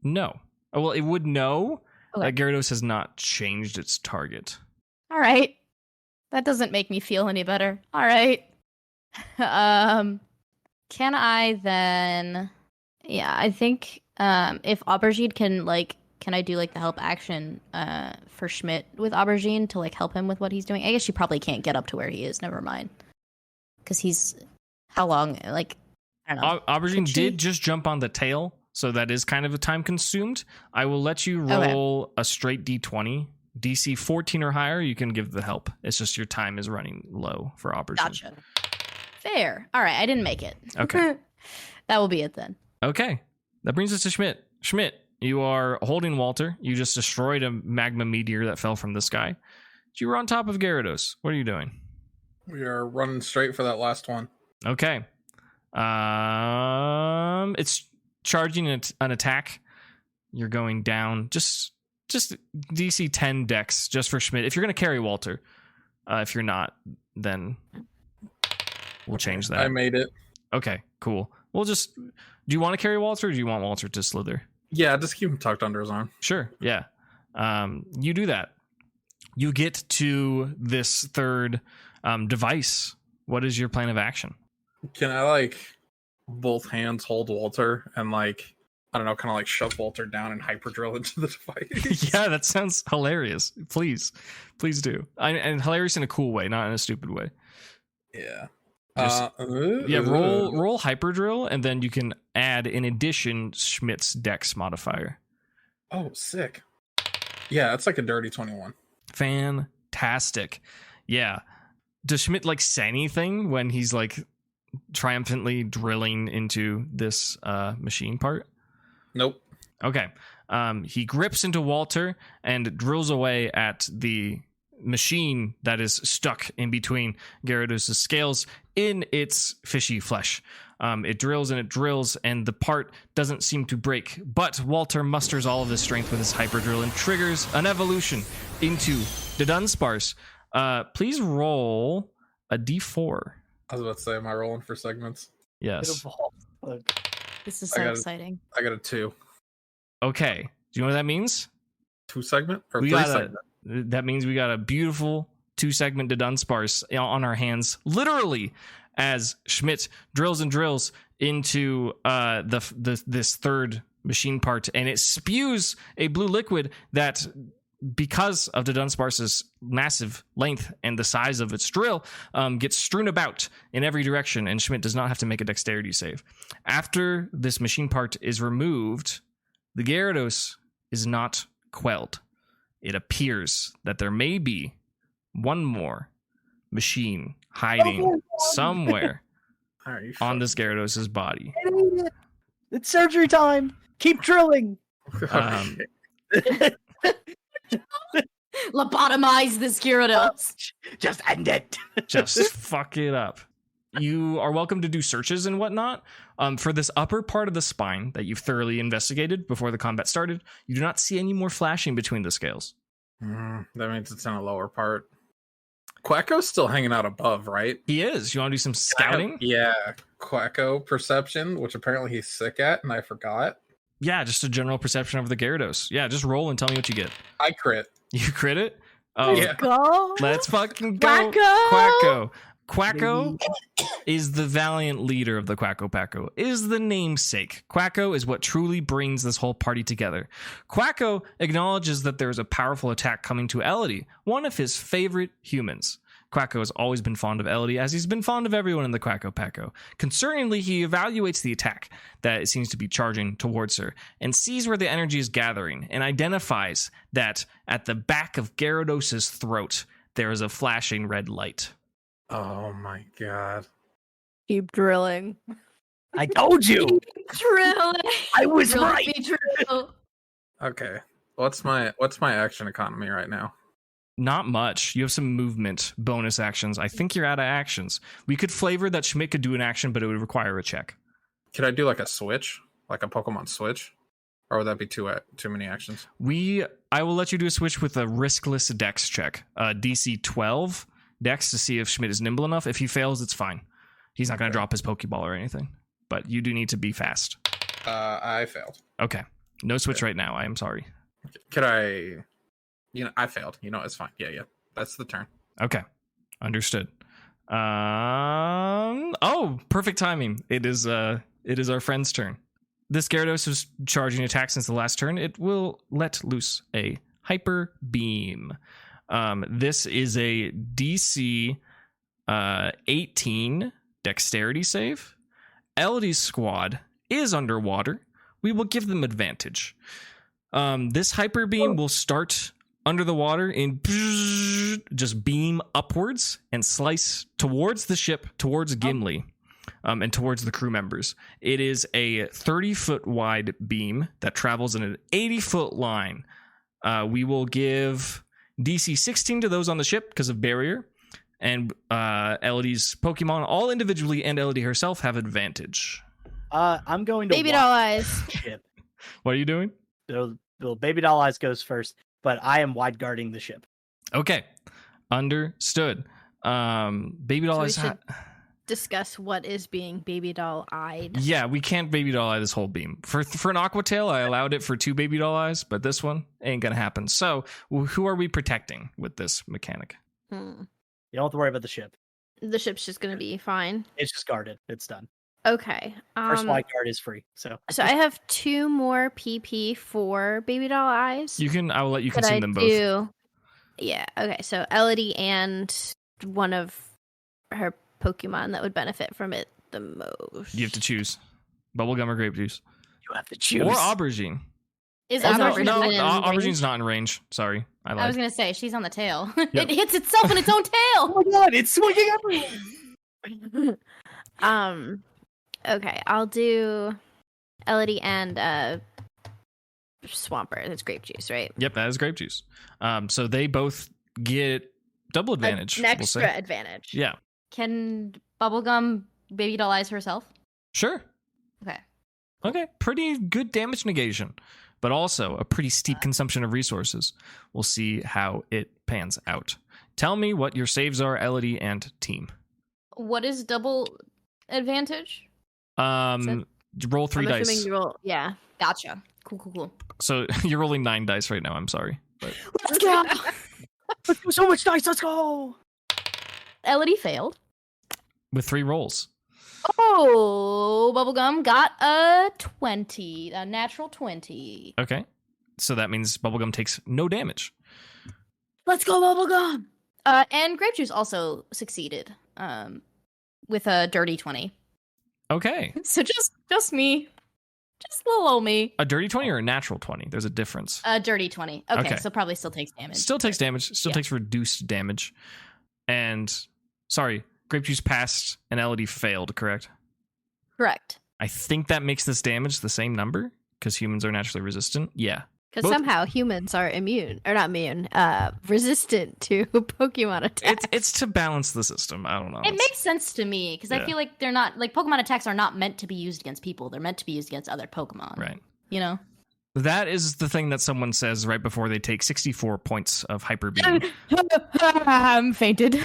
Speaker 1: no. Well, it would know that Gyarados has not changed its target.
Speaker 5: All right. That doesn't make me feel any better. All right. Can I then... Yeah, I think if Aubergine can I do like the help action for Schmidt with Aubergine to like help him with what he's doing? I guess she probably can't get up to where he is. Never mind. Because he's... How long? Like, I don't know.
Speaker 1: Aubergine did just jump on the tail, so that is kind of a time consumed. I will let you roll a straight D20. DC 14 or higher, you can give the help. It's just your time is running low for Aubergine.
Speaker 5: Gotcha. Fair. All right, I didn't make it.
Speaker 1: Okay.
Speaker 5: That will be it then.
Speaker 1: Okay. That brings us to Schmidt. Schmidt, you are holding Walter. You just destroyed a magma meteor that fell from the sky. You were on top of Gyarados. What are you doing?
Speaker 3: We are running straight for that last one.
Speaker 1: Okay. It's charging an attack. You're going down. Just DC 10 dex just for Schmidt. If you're going to carry Walter. If you're not, then we'll change that.
Speaker 3: I made it.
Speaker 1: Okay, cool. We'll just... Do you want to carry Walter, or do you want Walter to slither?
Speaker 3: Yeah, just keep him tucked under his arm.
Speaker 1: Sure, yeah. You do that. You get to this third device. What is your plan of action?
Speaker 3: Can I, both hands hold Walter and, I don't know, kind of, shove Walter down and hyperdrill into the device?
Speaker 1: Yeah, that sounds hilarious. Please do. And hilarious in a cool way, not in a stupid way.
Speaker 3: Yeah.
Speaker 1: Roll hyperdrill, and then you can add in addition Schmidt's dex modifier.
Speaker 3: Oh, sick. Yeah, it's like a dirty 21.
Speaker 1: Fantastic. Yeah. Does Schmidt say anything when he's triumphantly drilling into this machine part?
Speaker 3: Nope.
Speaker 1: Okay. He grips into Walter and drills away at the machine that is stuck in between Gyarados' scales in its fishy flesh. It drills and it drills, and the part doesn't seem to break, but Walter musters all of his strength with his hyperdrill and triggers an evolution into the Dunsparce. Please roll a d4.
Speaker 3: I was about to say, am I rolling for segments?
Speaker 1: Yes.
Speaker 5: This is so exciting.
Speaker 3: I got a 2.
Speaker 1: Okay. Do you know what that means?
Speaker 3: 2 segment or 3 segment?
Speaker 1: That means we got a beautiful 2-segment Dunsparce on our hands, literally, as Schmidt drills and drills into this third machine part, and it spews a blue liquid that, because of the Dunsparce's massive length and the size of its drill, gets strewn about in every direction, and Schmidt does not have to make a dexterity save. After this machine part is removed, the Gyarados is not quelled. It appears that there may be one more machine hiding somewhere on this Gyarados' body.
Speaker 2: It's surgery time. Keep drilling.
Speaker 5: Lobotomize this Gyarados.
Speaker 2: Just end it.
Speaker 1: Just fuck it up. You are welcome to do searches and whatnot. For this upper part of the spine that you've thoroughly investigated before the combat started, you do not see any more flashing between the scales.
Speaker 3: That means it's in a lower part. Quacko's still hanging out above, right?
Speaker 1: He is. You want to do some scouting?
Speaker 3: Yeah. Quacko perception, which apparently he's sick at, and I forgot.
Speaker 1: Yeah, just a general perception of the Gyarados. Yeah, just roll and tell me what you get.
Speaker 3: I crit.
Speaker 1: You crit it? Oh,
Speaker 4: Let's go.
Speaker 1: let's fucking go.
Speaker 4: Quacko!
Speaker 1: Quacko is the valiant leader of the Quacko Packo, is the namesake. Quacko is what truly brings this whole party together. Quacko acknowledges that there is a powerful attack coming to Elodie, one of his favorite humans. Quacko has always been fond of Elodie, as he's been fond of everyone in the Quacko Packo. Concerningly, he evaluates the attack that it seems to be charging towards her, and sees where the energy is gathering, and identifies that at the back of Gyarados' throat, there is a flashing red light.
Speaker 3: Oh my god.
Speaker 4: Keep drilling.
Speaker 2: I told you.
Speaker 4: Drilling.
Speaker 2: I was
Speaker 5: Drill
Speaker 2: right.
Speaker 5: be drill.
Speaker 3: Okay. What's my action economy right now?
Speaker 1: Not much. You have some movement bonus actions. I think you're out of actions. We could flavor that Schmidt could do an action, but it would require a check.
Speaker 3: Could I do like a switch? Like a Pokemon switch? Or would that be too many actions?
Speaker 1: I will let you do a switch with a riskless dex check. DC 12 dex to see if Schmidt is nimble enough. If he fails, it's fine. He's not going to drop his Pokeball or anything. But you do need to be fast.
Speaker 3: I failed.
Speaker 1: Okay. No switch right now. I am sorry.
Speaker 3: Could I... I failed. It's fine. Yeah. That's the turn.
Speaker 1: Okay. Understood. Perfect timing. It is our friend's turn. This Gyarados is charging attack since the last turn. It will let loose a Hyper Beam. This is a DC 18 dexterity save. Elodie's squad is underwater. We will give them advantage. This Hyper Beam will start under the water and just beam upwards and slice towards the ship, towards Gimli, and towards the crew members. It is a 30-foot wide beam that travels in an 80-foot line. We will give DC 16 to those on the ship because of barrier, and Elodie's Pokemon, all individually and Elodie herself, have advantage.
Speaker 2: I'm going to
Speaker 4: Baby doll eyes.
Speaker 2: ship.
Speaker 1: What are you doing?
Speaker 2: The baby doll eyes goes first, but I am wide guarding the ship.
Speaker 1: Okay, understood. Baby doll
Speaker 4: So we
Speaker 1: eyes.
Speaker 4: should discuss what is being baby doll eyed.
Speaker 1: Yeah, we can't baby doll eye this whole beam. For an Aqua Tail, I allowed it for 2 baby doll eyes, but this one ain't gonna happen. So, who are we protecting with this mechanic?
Speaker 2: You don't have to worry about the ship.
Speaker 4: The ship's just gonna be fine.
Speaker 2: It's just guarded. It's done.
Speaker 4: Okay.
Speaker 2: First wide guard is free. So
Speaker 4: I have 2 more PP for baby doll eyes.
Speaker 1: I will let you
Speaker 4: Could
Speaker 1: consume
Speaker 4: I
Speaker 1: them both.
Speaker 4: do? Yeah. Okay. So Elodie and one of her Pokemon that would benefit from it the most.
Speaker 1: You have to choose bubblegum or grape juice.
Speaker 2: you have to choose.
Speaker 1: Or aubergine.
Speaker 5: Is
Speaker 4: Oh,
Speaker 5: Aubergine
Speaker 1: No,
Speaker 5: in
Speaker 1: aubergine's
Speaker 5: range?
Speaker 1: not in range. Sorry, I lied.
Speaker 5: I was gonna say she's on the tail.
Speaker 1: Yep.
Speaker 5: It hits itself in its own tail.
Speaker 2: Oh my god, it's swinging everywhere.
Speaker 4: Okay, I'll do Elodie and Swampert. That's grape juice, right?
Speaker 1: Yep, that is grape juice. So they both get double advantage.
Speaker 4: An
Speaker 1: we'll
Speaker 4: extra
Speaker 1: say.
Speaker 4: advantage.
Speaker 1: Yeah,
Speaker 5: Can Bubblegum baby doll eyes herself?
Speaker 1: sure.
Speaker 5: Okay.
Speaker 1: Okay, pretty good damage negation, but also a pretty steep consumption of resources. We'll see how it pans out. Tell me what your saves are, Elodie and team.
Speaker 5: What is double advantage?
Speaker 1: Roll 3
Speaker 4: I'm
Speaker 1: dice.
Speaker 4: assuming you roll. Yeah.
Speaker 5: Gotcha. Cool.
Speaker 1: So you're rolling 9 dice right now. I'm sorry, but
Speaker 2: Let's go. Let's do so much dice. Let's go.
Speaker 5: Elodie failed.
Speaker 1: with 3 rolls.
Speaker 5: Oh, Bubblegum got a 20, a natural 20.
Speaker 1: Okay, so that means Bubblegum takes no damage.
Speaker 2: Let's go, Bubblegum.
Speaker 5: And Grape Juice also succeeded with a dirty 20.
Speaker 1: Okay,
Speaker 5: So just me. Just little old me.
Speaker 1: a dirty 20 or a natural 20? There's a difference.
Speaker 5: A dirty 20. Okay,
Speaker 1: Okay.
Speaker 5: so probably still takes damage.
Speaker 1: Still takes damage. Still
Speaker 5: Yeah.
Speaker 1: takes reduced damage. And sorry, Grape Juice passed and Elodie failed, correct?
Speaker 5: Correct.
Speaker 1: I think that makes this damage the same number because humans are naturally resistant. Yeah.
Speaker 4: Because
Speaker 1: Both-
Speaker 4: somehow humans are immune, or not immune, resistant to Pokemon attacks.
Speaker 1: It's to balance the system. I don't know.
Speaker 5: It makes sense to me because
Speaker 1: Yeah.
Speaker 5: I feel like they're not like Pokemon attacks are not meant to be used against people. They're meant to be used against other Pokemon.
Speaker 1: right.
Speaker 5: You know?
Speaker 1: That is the thing that someone says right before they take 64 points of hyper beam.
Speaker 5: I'm fainted.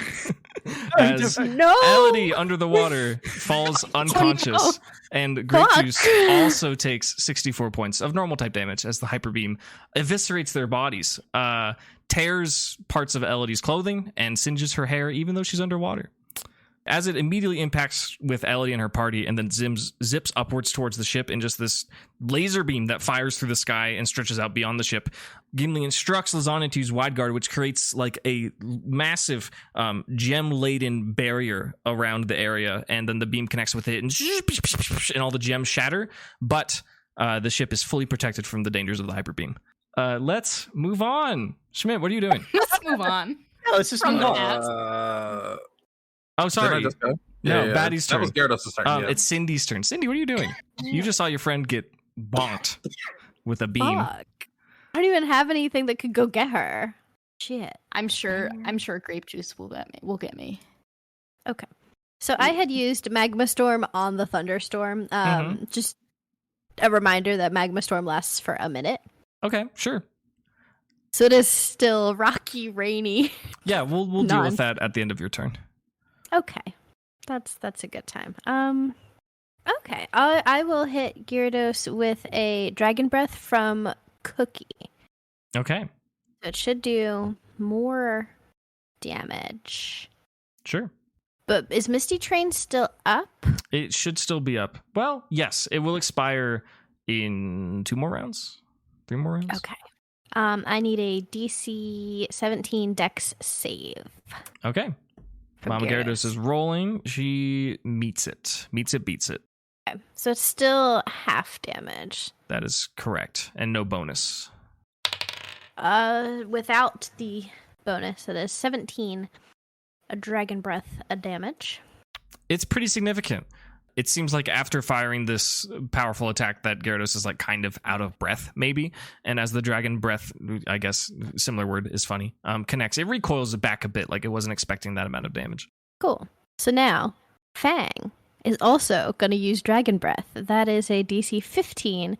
Speaker 1: As
Speaker 4: No!
Speaker 1: Elodie under the water falls unconscious, and Grape Juice also takes 64 points of normal type damage as the hyper beam eviscerates their bodies, tears parts of Elodie's clothing, and singes her hair even though she's underwater. As it immediately impacts with Elodie and her party and then zips upwards towards the ship in just this laser beam that fires through the sky and stretches out beyond the ship, Gimli instructs Lasagna to use Wide Guard, which creates like a massive gem-laden barrier around the area, and then the beam connects with it, and all the gems shatter, but the ship is fully protected from the dangers of the hyper beam. Let's move on. Schmidt, what are you doing?
Speaker 5: Let's move on.
Speaker 2: No, let's just
Speaker 5: From
Speaker 2: move
Speaker 5: the
Speaker 2: on.
Speaker 5: past.
Speaker 1: Oh, sorry.
Speaker 3: Did I just go?
Speaker 1: No, Baddie's turn.
Speaker 3: That was Gyarados' turn. Yeah.
Speaker 1: It's Cindy's turn. Cindy, what are you doing? You just saw your friend get bonked with a beam.
Speaker 4: Fuck. I don't even have anything that could go get her. Shit.
Speaker 5: I'm sure Grape Juice will get me.
Speaker 4: Okay. So I had used Magma Storm on the Thunderstorm. Just a reminder that Magma Storm lasts for a minute.
Speaker 1: Okay, sure.
Speaker 4: So it is still rocky, rainy.
Speaker 1: Yeah, we'll deal with that at the end of your turn.
Speaker 4: Okay. That's a good time. Okay. I will hit Gyarados with a Dragon Breath from Cookie.
Speaker 1: Okay.
Speaker 4: So it should do more damage.
Speaker 1: Sure.
Speaker 4: But is Misty Train still up?
Speaker 1: It should still be up. Well, yes, it will expire in 2 more rounds. 3 more rounds.
Speaker 4: Okay. I need a DC 17 Dex save.
Speaker 1: Okay. Mama Gyarados is rolling. She meets it. Meets it, beats it.
Speaker 4: Okay. So it's still half damage.
Speaker 1: That is correct. And no bonus.
Speaker 4: Without the bonus, it is 17 a Dragon Breath damage.
Speaker 1: It's pretty significant. It seems like after firing this powerful attack that Gyarados is like kind of out of breath, maybe. And as the Dragon Breath, I guess, similar word is funny, connects, it recoils back a bit, like it wasn't expecting that amount of damage.
Speaker 4: Cool. So now, Fang is also going to use Dragon Breath. That is a DC 15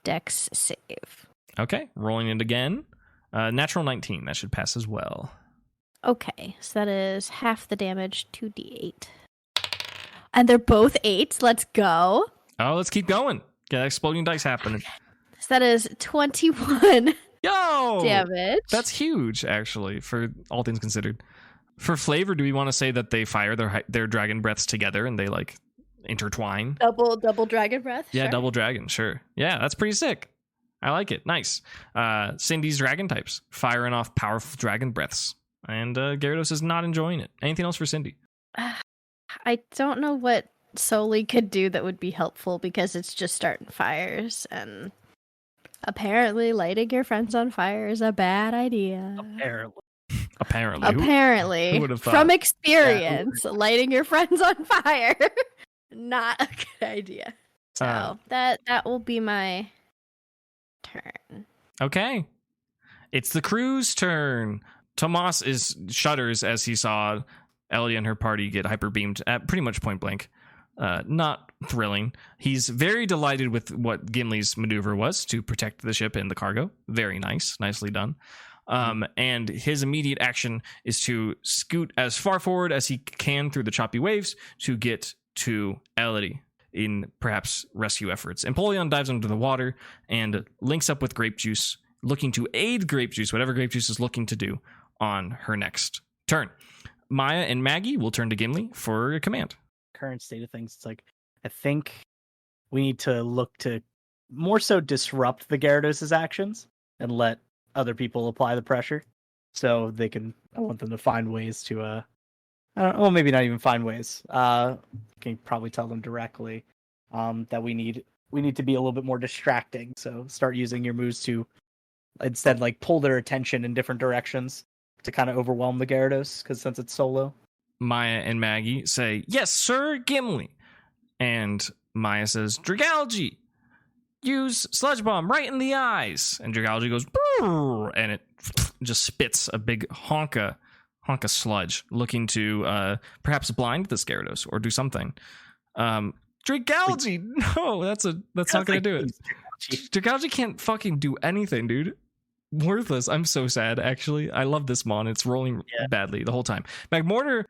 Speaker 4: Dex save.
Speaker 1: Okay, rolling it again. Natural 19, that should pass as well.
Speaker 4: Okay, so that is half the damage, 2d8. And they're both 8s. Let's go.
Speaker 1: Oh, let's keep going. Get exploding dice happening.
Speaker 4: So that is 21
Speaker 1: Yo!
Speaker 4: damage.
Speaker 1: That's huge, actually, for all things considered. For flavor, do we want to say that they fire their dragon breaths together and they like intertwine?
Speaker 4: Double Dragon Breath?
Speaker 1: Yeah,
Speaker 4: Sure.
Speaker 1: double dragon, sure. Yeah, that's pretty sick. I like it. Nice. Cindy's dragon types, firing off powerful dragon breaths. And Gyarados is not enjoying it. Anything else for Cindy?
Speaker 4: I don't know what Soli could do that would be helpful because it's just starting fires, and apparently lighting your friends on fire is a bad idea.
Speaker 1: Apparently. Who would have thought?
Speaker 4: From experience, lighting your friends on fire, not a good idea. So that will be my turn.
Speaker 1: Okay. It's the crew's turn. Tomas shudders as he saw Ellie and her party get hyper beamed at pretty much point blank. Not thrilling. He's very delighted with what Gimli's maneuver was to protect the ship and the cargo. Very nice. Nicely done. And his immediate action is to scoot as far forward as he can through the choppy waves to get to Elodie in perhaps rescue efforts. Empoleon dives under the water and links up with Grape Juice, looking to aid Grape Juice, whatever Grape Juice is looking to do on her next turn. Maya and Maggie will turn to Gimli for a command.
Speaker 2: Current state of things, it's like, I think we need to look to more so disrupt the Gyarados' actions and let other people apply the pressure. So they can, I want them to find ways to, I don't know, well, maybe not even find ways. Can probably tell them directly that we need to be a little bit more distracting. So start using your moves to instead like pull their attention in different directions to kind of overwhelm the Gyarados, because since it's solo.
Speaker 1: Maya and Maggie say, "Yes, sir, Gimli." And Maya says, "Dragalge, use Sludge Bomb right in the eyes." And Dragalge goes, "Brrr," and it just spits a big honk of sludge, looking to perhaps blind this Gyarados or do something. Dragalge, no, that's not going to do it. Dragalge can't fucking do anything, dude. Worthless. I'm so sad, actually. I love this mon. It's rolling badly the whole time. Magmortar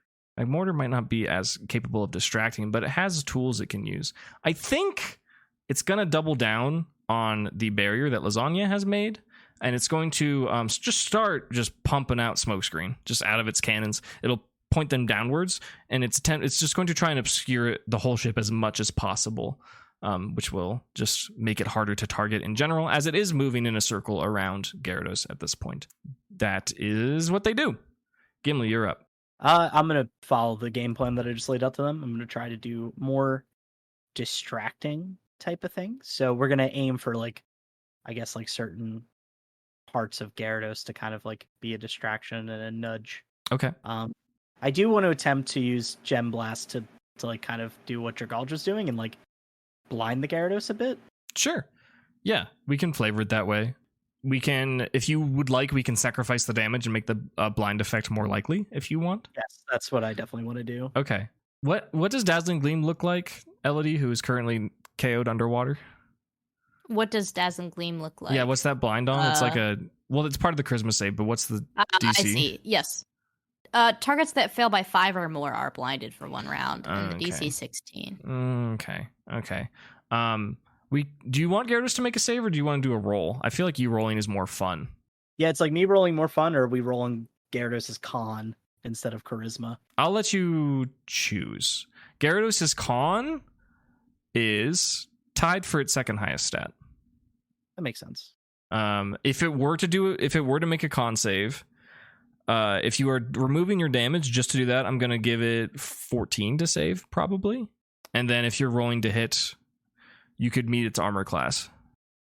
Speaker 1: might not be as capable of distracting, but it has tools it can use. I think it's going to double down on the barrier that Lasagna has made, and it's going to just start pumping out smokescreen just out of its cannons. It'll point them downwards, and it's just going to try and obscure the whole ship as much as possible, which will just make it harder to target in general, as it is moving in a circle around Gyarados at this point. That is what they do. Gimli, you're up.
Speaker 2: I'm going to follow the game plan that I just laid out to them. I'm going to try to do more distracting type of thing. So we're going to aim for, like, I guess, like, certain parts of Gyarados to kind of, like, be a distraction and a nudge.
Speaker 1: Okay.
Speaker 2: I do want to attempt to use Gem Blast to like, kind of do what Dragalge was doing and, like, blind the Gyarados a bit.
Speaker 1: Sure. Yeah, we can flavor it that way. We can, if you would like, we can sacrifice the damage and make the blind effect more likely if you want.
Speaker 2: Yes, that's what I definitely want to do.
Speaker 1: Okay. What does Dazzling Gleam look like, Elodie, who is currently KO'd underwater?
Speaker 5: What does Dazzling Gleam look like?
Speaker 1: Yeah, what's that blind on? It's like it's part of the charisma save, but what's the DC?
Speaker 5: I see. Yes. Targets that fail by 5 or more are blinded for 1 round, and the DC 16.
Speaker 1: Okay. Do you want Gyarados to make a save, or do you want to do a roll? I feel like you rolling is more fun.
Speaker 2: Yeah, it's like me rolling more fun, or are we rolling Gyarados' con instead of charisma?
Speaker 1: I'll let you choose. Gyarados' con is tied for its second highest stat.
Speaker 2: That makes sense.
Speaker 1: If it were to make a con save, if you are removing your damage just to do that, I'm going to give it 14 to save, probably. And then if you're rolling to hit, you could meet its armor class,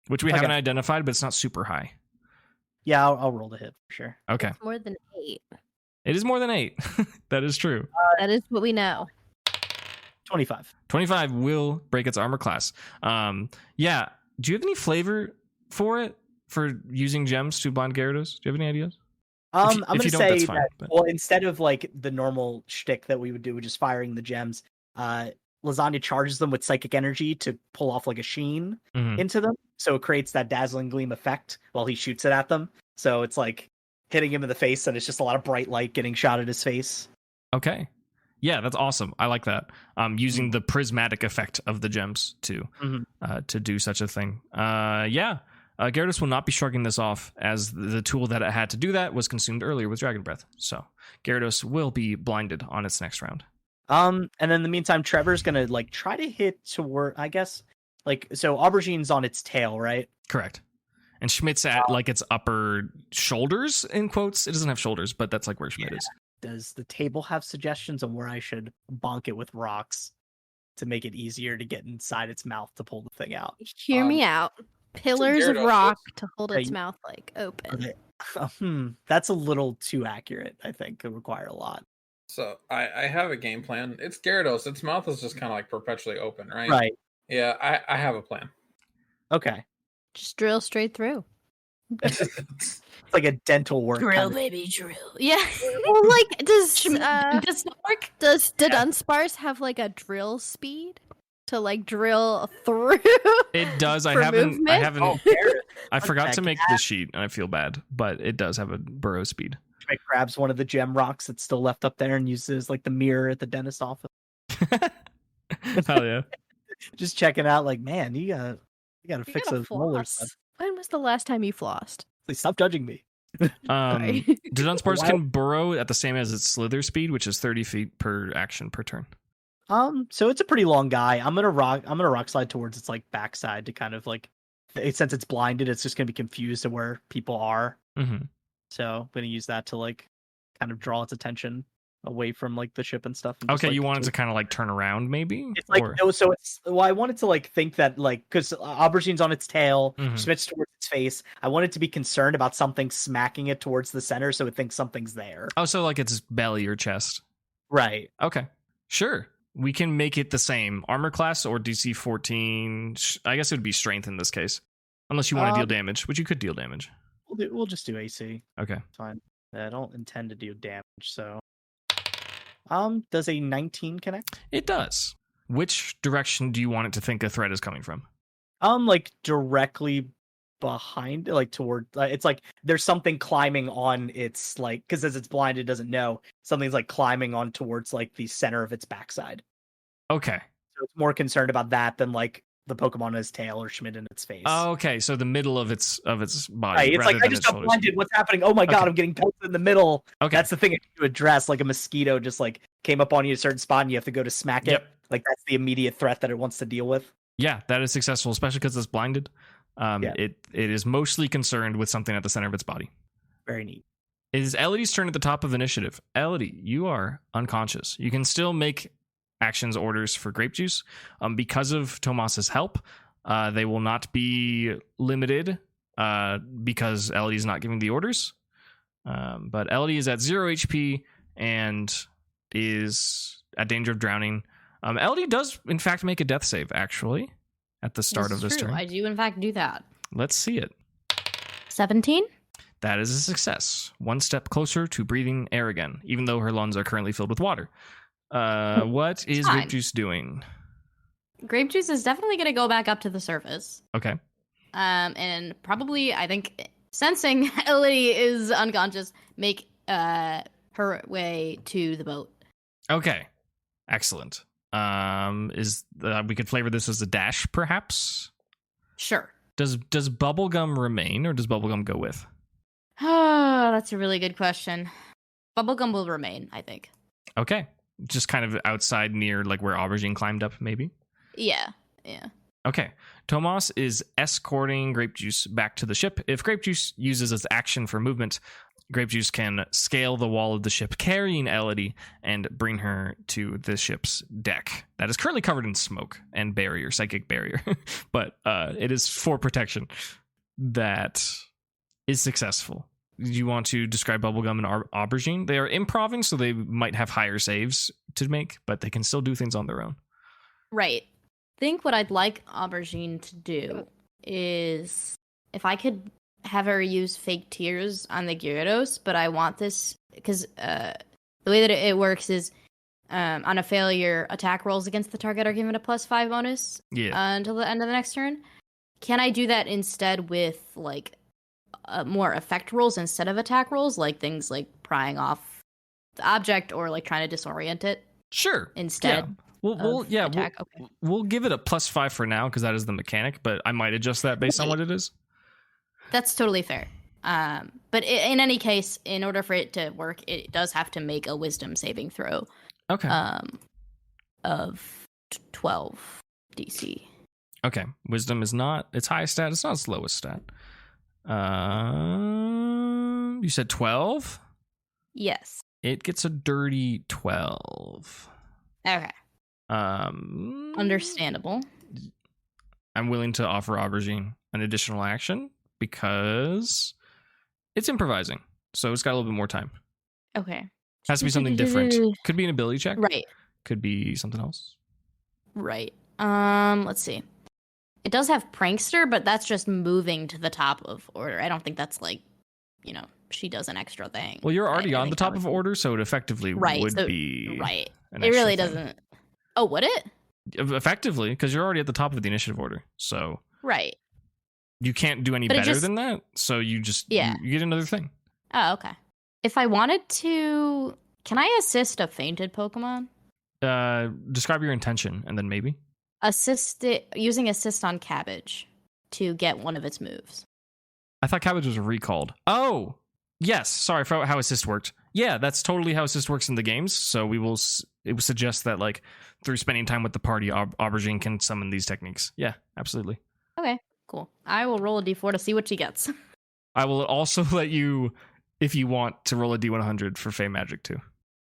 Speaker 1: which we haven't identified, but it's not super high.
Speaker 2: Yeah, I'll roll to hit for sure.
Speaker 1: Okay.
Speaker 4: It's more than 8.
Speaker 1: It is more than 8. That is true.
Speaker 4: That is what we know.
Speaker 2: 25.
Speaker 1: 25 will break its armor class. Yeah. Do you have any flavor for it, for using gems to blind Gyarados? Do you have any ideas?
Speaker 2: I'm going to say that, well, instead of like the normal shtick that we would do, just firing the gems, Lasagna charges them with psychic energy to pull off like a sheen into them. So it creates that Dazzling Gleam effect while he shoots it at them. So it's like hitting him in the face, and it's just a lot of bright light getting shot at his face. Okay.
Speaker 1: Yeah, that's awesome. I like that. Using the prismatic effect of the gems to do such a thing. Gyarados will not be shrugging this off, as the tool that it had to do that was consumed earlier with Dragon Breath. So Gyarados will be blinded on its next round.
Speaker 2: And then in the meantime, Trevor's gonna like try to hit toward, I guess, like, so Aubergine's on its tail, right?
Speaker 1: Correct. And Schmidt's at like its upper shoulders, in quotes. It doesn't have shoulders, but that's like where Schmidt is.
Speaker 2: Does the table have suggestions on where I should bonk it with rocks to make it easier to get inside its mouth to pull the thing out?
Speaker 4: Hear me out. Pillars of rock to hold its mouth like open.
Speaker 2: Okay. That's a little too accurate. I think could require a lot.
Speaker 3: So I have a game plan. It's Gyarados. Its mouth is just kind of like perpetually open, right?
Speaker 2: Right.
Speaker 3: Yeah, I have a plan.
Speaker 2: Okay.
Speaker 4: Just drill straight through.
Speaker 2: It's like a dental work.
Speaker 5: Drill, baby, drill. Yeah.
Speaker 4: Well, like, does
Speaker 5: does not work?
Speaker 4: Does Dunsparce have like a drill speed to like drill through?
Speaker 1: It does. I haven't. I forgot to make the sheet, and I feel bad, but it does have a burrow speed.
Speaker 2: Schmidt grabs one of the gem rocks that's still left up there and uses like the mirror at the dentist office.
Speaker 1: Hell yeah!
Speaker 2: Just checking out, like, man, you gotta fix those molars.
Speaker 4: When was the last time you flossed?
Speaker 2: Please stop judging me.
Speaker 1: Dunsparce can burrow at the same as its slither speed, which is 30 feet per action per turn.
Speaker 2: So it's a pretty long guy. I'm gonna rock slide towards its like backside to kind of like, since it's blinded, it's just gonna be confused at where people are. So I'm gonna use that to like kind of draw its attention away from like the ship and stuff. And
Speaker 1: okay, you wanted to kind of like turn around, maybe?
Speaker 2: It's like no, so it's I wanted to like think that like, because Aubergine's on its tail, Schmidt's towards its face. I wanted to be concerned about something smacking it towards the center, so it thinks something's there.
Speaker 1: Oh, so like its belly or chest,
Speaker 2: right?
Speaker 1: Okay, sure. We can make it the same armor class or DC 14. I guess it would be strength in this case, unless you want to deal damage, which you could deal damage.
Speaker 2: We'll just do AC.
Speaker 1: Okay,
Speaker 2: fine. I don't intend to do damage, so. Does a 19 connect?
Speaker 1: It does. Which direction do you want it to think a threat is coming from?
Speaker 2: Like directly behind, like toward. It's like there's something climbing on its like, because as it's blind, it doesn't know. Something's like climbing on towards like the center of its backside.
Speaker 1: Okay.
Speaker 2: So it's more concerned about that than like the Pokemon in its tail or Schmidt in its face.
Speaker 1: Oh, okay. So the middle of its body.
Speaker 2: Right, it's like I just got blinded. What's happening? Oh my god, I'm getting pelted in the middle.
Speaker 1: Okay.
Speaker 2: That's the thing I need to address. Like a mosquito just like came up on you at a certain spot and you have to go to smack it.
Speaker 1: Yep.
Speaker 2: Like that's the immediate threat that it wants to deal with.
Speaker 1: Yeah, that is successful, especially because it's blinded. It is mostly concerned with something at the center of its body.
Speaker 2: Very neat.
Speaker 1: It is Elodie's turn at the top of initiative. Elodie, you are unconscious. You can still make actions orders for grape juice. Because of Tomas's help, they will not be limited because Elodie's not giving the orders. But Elodie is at 0 HP and is at danger of drowning. Elodie does, in fact, make a death save, actually, at the start of this turn.
Speaker 5: I do, in fact, do that.
Speaker 1: Let's see it.
Speaker 5: 17?
Speaker 1: That is a success. One step closer to breathing air again, even though her lungs are currently filled with water. What is
Speaker 5: fine.
Speaker 1: Grape Juice doing?
Speaker 5: Grape juice is definitely going to go back up to the surface.
Speaker 1: Okay.
Speaker 5: And probably, I think, sensing Elodie is unconscious, make her way to the boat.
Speaker 1: Okay. Excellent. We could flavor this as a dash, perhaps?
Speaker 5: Sure.
Speaker 1: Does bubblegum remain, or does bubblegum go with?
Speaker 5: Oh, that's a really good question. Bubblegum will remain, I think.
Speaker 1: Okay. Just kind of outside near like where Aubergine climbed up, maybe?
Speaker 5: Yeah.
Speaker 1: Okay. Tomas is escorting Grape Juice back to the ship. If Grape Juice uses its action for movement, Grape Juice can scale the wall of the ship, carrying Elodie, and bring her to the ship's deck. That is currently covered in smoke and psychic barrier. But it is for protection. That is successful. Do you want to describe Bubblegum and Aubergine? They are improving, so they might have higher saves to make, but they can still do things on their own.
Speaker 5: Right. I think what I'd like Aubergine to do is if I could have her use fake tears on the Gyarados, but I want this because the way that it works is on a failure, attack rolls against the target are given a +5 bonus until the end of the next turn. Can I do that instead with like more effect rolls instead of attack rolls, like things like prying off the object or like trying to disorient it?
Speaker 1: Sure.
Speaker 5: Instead.
Speaker 1: Yeah. We'll give it a +5 for now because that is the mechanic, but I might adjust that based on what it is.
Speaker 5: That's totally fair. But in any case, in order for it to work, it does have to make a wisdom saving throw.
Speaker 1: Okay.
Speaker 5: Of 12 DC.
Speaker 1: Okay. Wisdom is not its highest stat. It's not its lowest stat. You said 12?
Speaker 5: Yes.
Speaker 1: It gets a dirty 12.
Speaker 5: Okay. Understandable.
Speaker 1: I'm willing to offer Aubergine an additional action because it's improvising, so it's got a little bit more time.
Speaker 5: Okay.
Speaker 1: Has to be something different. Could be an ability check.
Speaker 5: Right.
Speaker 1: Could be something else.
Speaker 5: Right. Let's see. It does have Prankster, but that's just moving to the top of order. I don't think that's like, she does an extra thing.
Speaker 1: Well, you're already on the top of order, so it effectively would be.
Speaker 5: Right. It really doesn't. Oh, would it?
Speaker 1: Effectively, because you're already at the top of the initiative order. So.
Speaker 5: Right.
Speaker 1: You can't do any better than that. So you just you get another thing.
Speaker 5: Oh, okay. If I wanted to, can I assist a fainted Pokemon?
Speaker 1: Describe your intention, and then maybe.
Speaker 5: Using assist on Cabbage to get one of its moves.
Speaker 1: I thought Cabbage was recalled. Oh, yes. Sorry, I forgot how assist worked. Yeah, that's totally how assist works in the games. So it will suggest that like through spending time with the party, Aubergine can summon these techniques. Yeah, absolutely.
Speaker 5: Okay, cool. I will roll a d4 to see what she gets.
Speaker 1: I will also let you, if you want, to roll a d100 for Fey Magic too.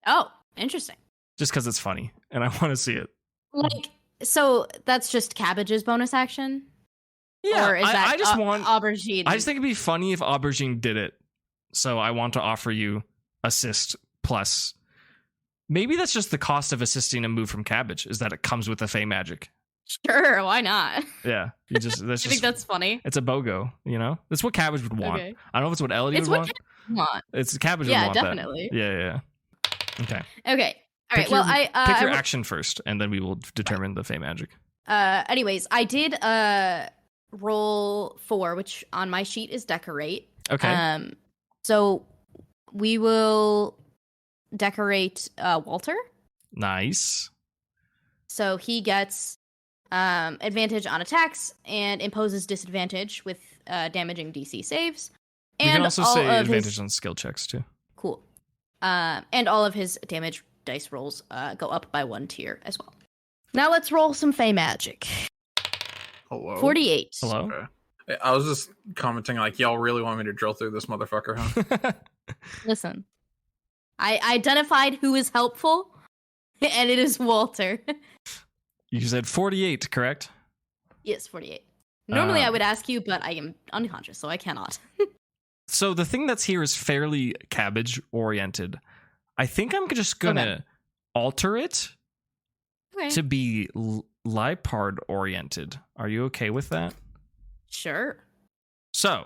Speaker 5: Oh, interesting.
Speaker 1: Just because it's funny, and I want to see it.
Speaker 5: Like, so that's just Cabbage's bonus action?
Speaker 1: Yeah,
Speaker 5: or is that
Speaker 1: I just want
Speaker 5: Aubergine.
Speaker 1: I just think it'd be funny if Aubergine did it. So I want to offer you assist plus. Maybe that's just the cost of assisting a move from Cabbage, is that it comes with the Fey Magic.
Speaker 5: Sure, why not?
Speaker 1: Yeah, you just. I
Speaker 5: think that's funny.
Speaker 1: It's a BOGO, That's what Cabbage would want.
Speaker 5: Okay.
Speaker 1: I don't know if it's what Elodie would want. It's Cabbage would want
Speaker 5: definitely.
Speaker 1: that. Yeah. Okay.
Speaker 5: Okay. All right. Well,
Speaker 1: pick your action first, and then we will determine the Fey Magic.
Speaker 5: Anyways, I did roll 4, which on my sheet is decorate.
Speaker 1: Okay.
Speaker 5: So we will decorate Walter.
Speaker 1: Nice.
Speaker 5: So he gets advantage on attacks and imposes disadvantage with damaging DC saves.
Speaker 1: We
Speaker 5: And
Speaker 1: can also
Speaker 5: all
Speaker 1: say
Speaker 5: of
Speaker 1: advantage
Speaker 5: his...
Speaker 1: on skill checks too.
Speaker 5: Cool. And all of his damage dice rolls go up by 1 tier as well. Now let's roll some Fey Magic.
Speaker 3: Hello.
Speaker 5: 48.
Speaker 1: Hello?
Speaker 3: Okay. I was just commenting like, y'all really want me to drill through this motherfucker, huh?
Speaker 5: Listen, I identified who is helpful, and it is Walter.
Speaker 1: You said 48, correct?
Speaker 5: Yes, 48. Normally I would ask you, but I am unconscious, so I cannot.
Speaker 1: So the thing that's here is fairly cabbage oriented. I think I'm just gonna alter it to be Lipard oriented. Are you okay with that?
Speaker 5: Sure.
Speaker 1: So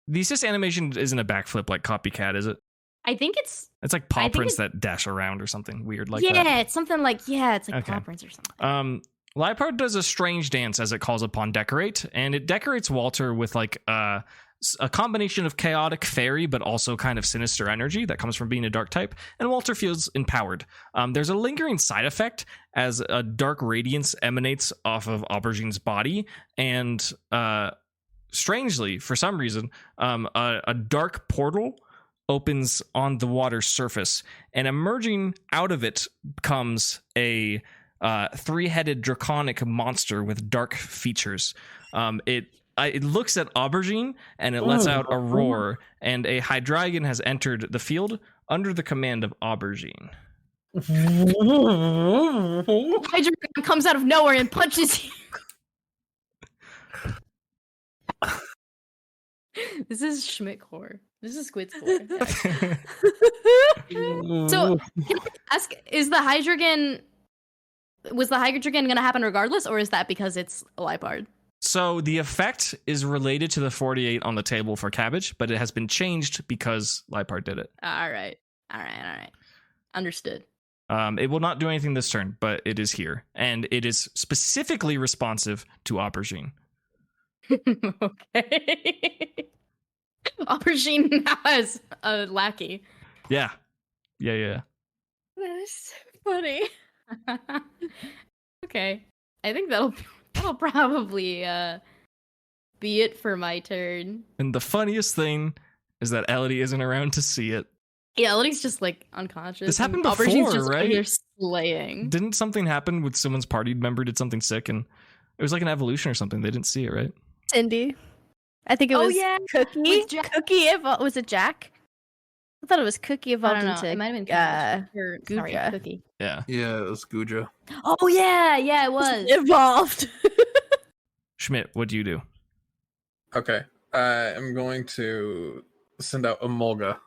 Speaker 1: the assist animation isn't a backflip like Copycat, is it?
Speaker 5: I think it's
Speaker 1: It's paw prints that dash around or something weird like that.
Speaker 5: Yeah, it's something like paw prints or something.
Speaker 1: Lipard does a strange dance as it calls upon decorate, and it decorates Walter with a combination of chaotic fairy but also kind of sinister energy that comes from being a dark type, and Walter feels empowered. There's a lingering side effect as a dark radiance emanates off of Aubergine's body, and strangely, for some reason, a dark portal opens on the water's surface, and emerging out of it comes a three-headed draconic monster with dark features. It looks at Aubergine and it lets out a roar, and a Hydreigon has entered the field under the command of Aubergine.
Speaker 5: Hydra comes out of nowhere and punches you. This is Schmidt core. This is Squid's core. So, can I ask, was the Hydreigon going to happen regardless, or is that because it's a Lipard?
Speaker 1: So the effect is related to the 48 on the table for cabbage, but it has been changed because Lipard did it.
Speaker 5: All right. Understood.
Speaker 1: It will not do anything this turn, but it is here, and it is specifically responsive to Aubergine.
Speaker 5: Okay. Aubergine now has a lackey.
Speaker 1: Yeah.
Speaker 5: That is so funny. Okay. I think that'll probably be it for my turn.
Speaker 1: And the funniest thing is that Elodie isn't around to see it.
Speaker 5: Yeah, Elodie's just unconscious.
Speaker 1: This happened before,
Speaker 5: Aubergine's just
Speaker 1: right?
Speaker 5: They're slaying.
Speaker 1: Didn't something happen with someone's party member did something sick, and it was like an evolution or something? They didn't see it, right?
Speaker 4: Cindy. I think it was Cookie. Cookie was it Jack? I thought it was Cookie evolved into
Speaker 5: It might have been
Speaker 4: Guja.
Speaker 5: Cookie.
Speaker 1: Yeah.
Speaker 3: Yeah, it was Guja.
Speaker 5: Oh yeah, it was.
Speaker 4: Evolved.
Speaker 1: Schmidt, what do you do?
Speaker 3: Okay. I'm going to send out Emolga.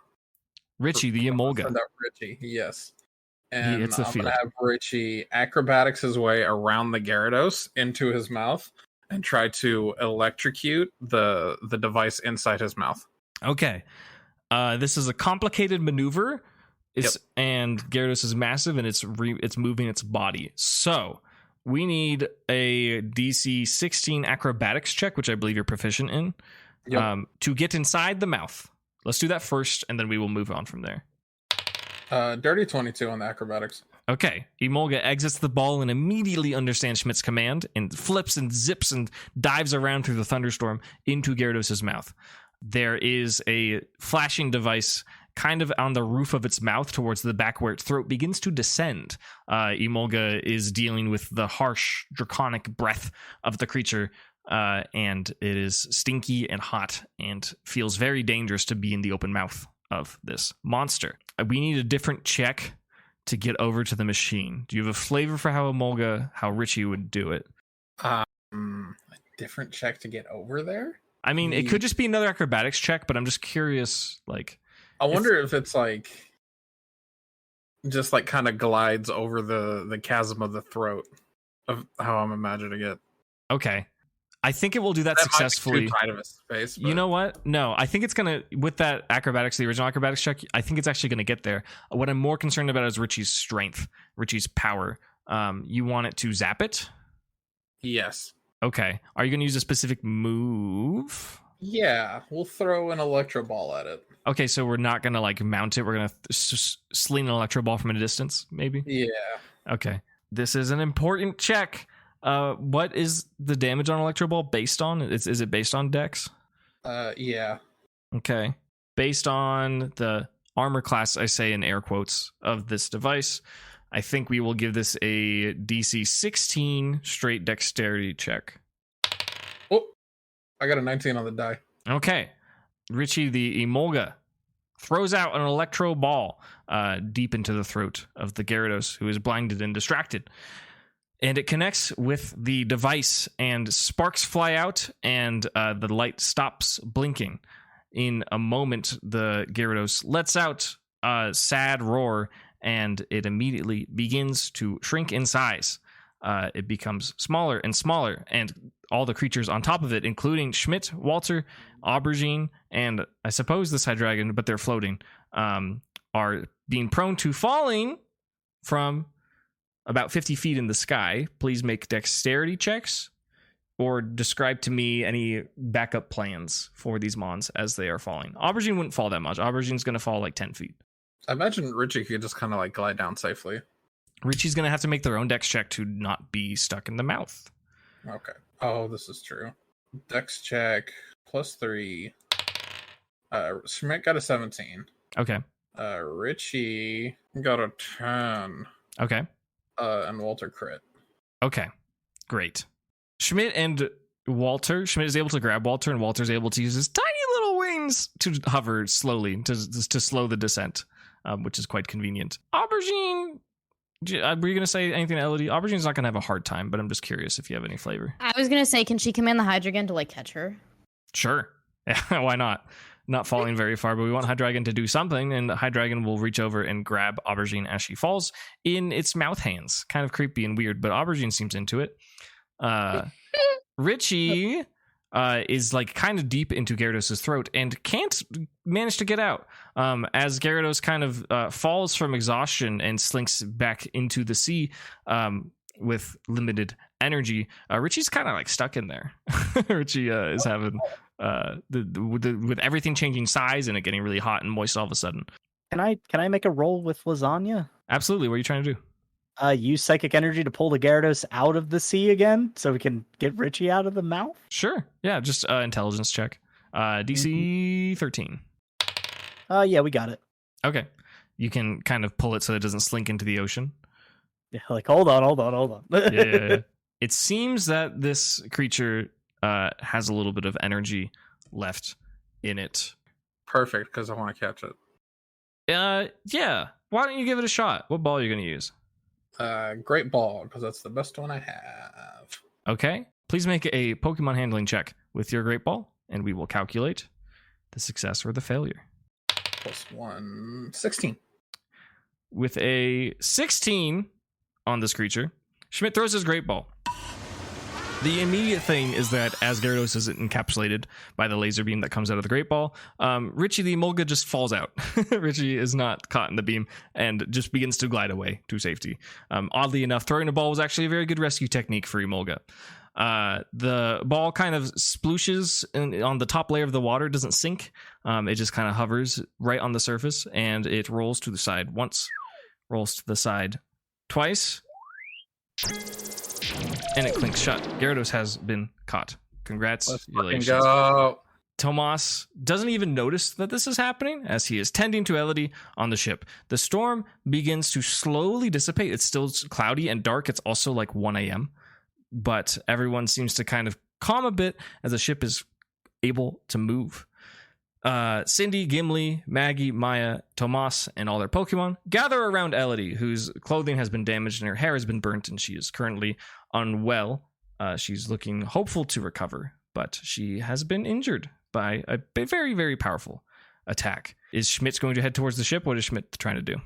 Speaker 1: Richie, the Emolga.
Speaker 3: Send out Richie, yes. And
Speaker 1: It's the
Speaker 3: I'm
Speaker 1: field.
Speaker 3: going to have Richie acrobatics his way around the Gyarados into his mouth and try to electrocute the device inside his mouth.
Speaker 1: Okay. This is a complicated maneuver. And Gyarados is massive, and it's moving its body. So we need a DC 16 acrobatics check, which I believe you're proficient in, to get inside the mouth. Let's do that first, and then we will move on from there.
Speaker 3: Dirty 22 on the acrobatics.
Speaker 1: Okay, Emolga exits the ball and immediately understands Schmidt's command and flips and zips and dives around through the thunderstorm into Gyarados' mouth. There is a flashing device kind of on the roof of its mouth towards the back where its throat begins to descend. Emolga is dealing with the harsh, draconic breath of the creature, and it is stinky and hot and feels very dangerous to be in the open mouth of this monster. We need a different check to get over to the machine. Do you have a flavor for how Richie would do it?
Speaker 3: A different check to get over there?
Speaker 1: I mean, it could just be another acrobatics check, but I'm just curious,
Speaker 3: I wonder if it's just kind of glides over the chasm of the throat of how I'm imagining it.
Speaker 1: Okay. I think it will do that
Speaker 3: Might
Speaker 1: successfully.
Speaker 3: be too tight of a space, but...
Speaker 1: You know what? No, I think it's going to, with that acrobatics, the original acrobatics check, I think it's actually going to get there. What I'm more concerned about is Richie's strength, Richie's power. You want it to zap it?
Speaker 3: Yes.
Speaker 1: Okay. Are you going to use a specific move?
Speaker 3: Yeah, we'll throw an electro ball at it.
Speaker 1: Okay, so we're not going to like mount it. We're going to sling an electro ball from a distance, maybe?
Speaker 3: Yeah.
Speaker 1: Okay. This is an important check. What is the damage on electro ball based on? Is it based on dex?
Speaker 3: Yeah.
Speaker 1: Okay. Based on the armor class, I say in air quotes, of this device, I think we will give this a DC 16 straight dexterity check.
Speaker 3: Oh, I got a 19 on the die.
Speaker 1: Okay. Richie the Emolga throws out an electro ball deep into the throat of the Gyarados, who is blinded and distracted. And it connects with the device, and sparks fly out, and the light stops blinking. In a moment, the Gyarados lets out a sad roar, and it immediately begins to shrink in size. It becomes smaller and smaller, and all the creatures on top of it, including Schmidt, Walter, Aubergine, and I suppose this Hydreigon, but they're floating, are being prone to falling from about 50 feet in the sky. Please make dexterity checks or describe to me any backup plans for these mons as they are falling. Aubergine wouldn't fall that much. Aubergine's going to fall like 10 feet.
Speaker 3: I imagine Richie could just kind of like glide down safely.
Speaker 1: Richie's going to have to make their own dex check to not be stuck in the mouth.
Speaker 3: Okay. Oh, this is true. Dex check +3. Schmidt got a 17.
Speaker 1: Okay.
Speaker 3: Richie got a 10.
Speaker 1: Okay.
Speaker 3: And Walter crit.
Speaker 1: Okay. Great. Schmidt and Walter. Schmidt is able to grab Walter, and Walter's able to use his tiny little wings to hover slowly to slow the descent, which is quite convenient. Aubergine. Were you going to say anything to Elodie? Aubergine's not going to have a hard time, but I'm just curious if you have any flavor.
Speaker 5: I was going to say, can she command the Hydreigon to, like, catch her?
Speaker 1: Sure. Yeah, why not? Not falling very far, but we want Hydreigon to do something, and Hydreigon will reach over and grab Aubergine as she falls in its mouth hands. Kind of creepy and weird, but Aubergine seems into it. Richie is like kind of deep into Gyarados' throat and can't manage to get out. As Gyarados kind of falls from exhaustion and slinks back into the sea with limited energy, Richie's kind of like stuck in there. Richie is having with everything changing size and it getting really hot and moist all of a sudden.
Speaker 2: Can I make a roll with lasagna?
Speaker 1: Absolutely. What are you trying to do?
Speaker 2: Use psychic energy to pull the Gyarados out of the sea again, so we can get Richie out of the mouth.
Speaker 1: Sure. Yeah, just intelligence check. DC 13.
Speaker 2: Yeah, we got it.
Speaker 1: Okay. You can kind of pull it so it doesn't slink into the ocean.
Speaker 2: Yeah, like hold on.
Speaker 1: Yeah. It seems that this creature has a little bit of energy left in it.
Speaker 3: Perfect, because I want to catch it.
Speaker 1: Yeah. Why don't you give it a shot? What ball are you going to use?
Speaker 3: Great ball, because that's the best one I have.
Speaker 1: Okay. Please make a Pokemon handling check with your great ball, and we will calculate the success or the failure.
Speaker 3: +1, 16.
Speaker 1: With a 16 on this creature, Schmidt throws his great ball. The immediate thing is that as Gyarados is encapsulated by the laser beam that comes out of the great ball, Richie the Emolga just falls out. Richie is not caught in the beam and just begins to glide away to safety. Oddly enough, throwing a ball was actually a very good rescue technique for Emolga. The ball kind of splooshes on the top layer of the water. It doesn't sink. It just kind of hovers right on the surface, and it rolls to the side once, rolls to the side twice, and it clinks shut. Gyarados has been caught. Congratulations.
Speaker 3: Let's go.
Speaker 1: Tomas doesn't even notice that this is happening as he is tending to Elodie on the ship. The storm begins to slowly dissipate. It's still cloudy and dark. It's also like 1 a.m., but everyone seems to kind of calm a bit as the ship is able to move. Cindy, Gimli, Maggie, Maya, Tomas, and all their Pokemon gather around Elodie, whose clothing has been damaged and her hair has been burnt, and she is currently unwell. She's looking hopeful to recover, but she has been injured by a very, very powerful attack. Is Schmidt going to head towards the ship? What is Schmidt trying to do?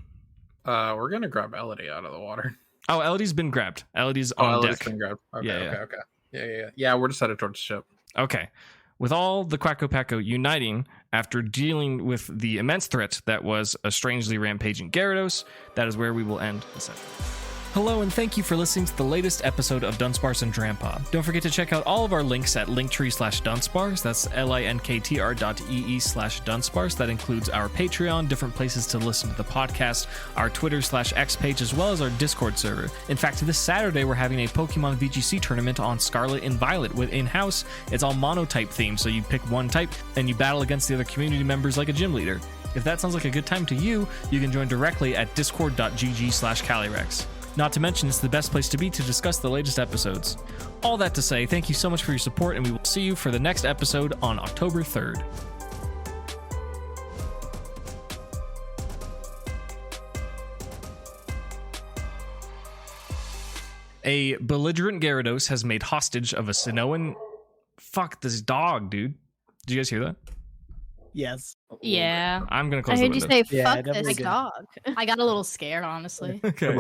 Speaker 3: We're going to grab Elodie out of the water.
Speaker 1: Oh, Elodie's been grabbed. Elodie's on deck.
Speaker 3: Been grabbed. Okay,
Speaker 1: Yeah.
Speaker 3: Okay. Yeah, we're just headed towards the ship.
Speaker 1: Okay. With all the Quacko Packo uniting after dealing with the immense threat that was a strangely rampaging Gyarados, that is where we will end the session. Hello, and thank you for listening to the latest episode of Dunsparce and Drampa. Don't forget to check out all of our links at linktree/Dunsparce. That's linktr.ee/Dunsparce. That includes our Patreon, different places to listen to the podcast, our Twitter/X page, as well as our Discord server. In fact, this Saturday, we're having a Pokemon VGC tournament on Scarlet and Violet with in-house. It's all monotype themed, so you pick one type and you battle against the other community members like a gym leader. If that sounds like a good time to you, you can join directly at discord.gg/Calyrex. Not to mention, it's the best place to be to discuss the latest episodes. All that to say, thank you so much for your support, and we will see you for the next episode on October 3rd. A belligerent Gyarados has made hostage of a Sinnohan... Fuck this dog, dude. Did you guys hear that?
Speaker 2: Yes.
Speaker 5: Yeah.
Speaker 1: I'm gonna
Speaker 4: I
Speaker 1: close the
Speaker 4: heard you
Speaker 1: window.
Speaker 4: say,
Speaker 2: Yeah,
Speaker 4: fuck
Speaker 2: definitely
Speaker 4: this
Speaker 2: did.
Speaker 4: dog.
Speaker 5: I got a little scared, honestly.
Speaker 1: Okay.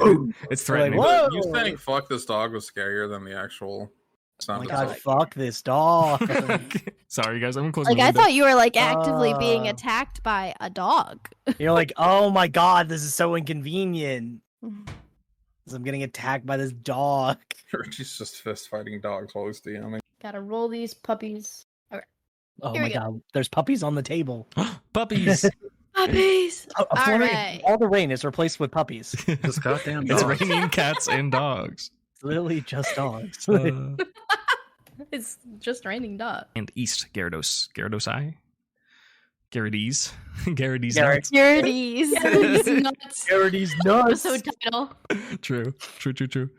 Speaker 1: It's threatening.
Speaker 2: Like, whoa!
Speaker 3: You think "fuck this dog" was scarier than the actual
Speaker 2: Oh
Speaker 3: sound?
Speaker 2: my
Speaker 3: itself?
Speaker 2: god, fuck this dog.
Speaker 1: Sorry, guys. I'm gonna close
Speaker 4: Like,
Speaker 1: the
Speaker 4: I
Speaker 1: window.
Speaker 4: thought you were, like, actively being
Speaker 2: Uh.
Speaker 4: attacked by a dog.
Speaker 2: You're like, oh my god, this is so inconvenient. 'Cause I'm getting attacked by this dog.
Speaker 3: She's just fist fighting dogs while he's DMing.
Speaker 5: Gotta roll these puppies.
Speaker 2: Oh
Speaker 5: Here
Speaker 2: my
Speaker 5: we go.
Speaker 2: god, there's puppies on the table.
Speaker 1: Puppies.
Speaker 4: Puppies! Alright.
Speaker 2: All the rain is replaced with puppies.
Speaker 3: Just goddamn
Speaker 1: It's
Speaker 3: dogs.
Speaker 1: raining cats and dogs.
Speaker 2: It's literally just dogs.
Speaker 5: It's just raining dog.
Speaker 1: And East Gyarados. Gyarados-I? Gyarados. Gyarados.
Speaker 2: Garrett.
Speaker 4: Purities.
Speaker 5: It's nuts.
Speaker 2: Charity's nuts.
Speaker 5: Episode title.
Speaker 1: True. True.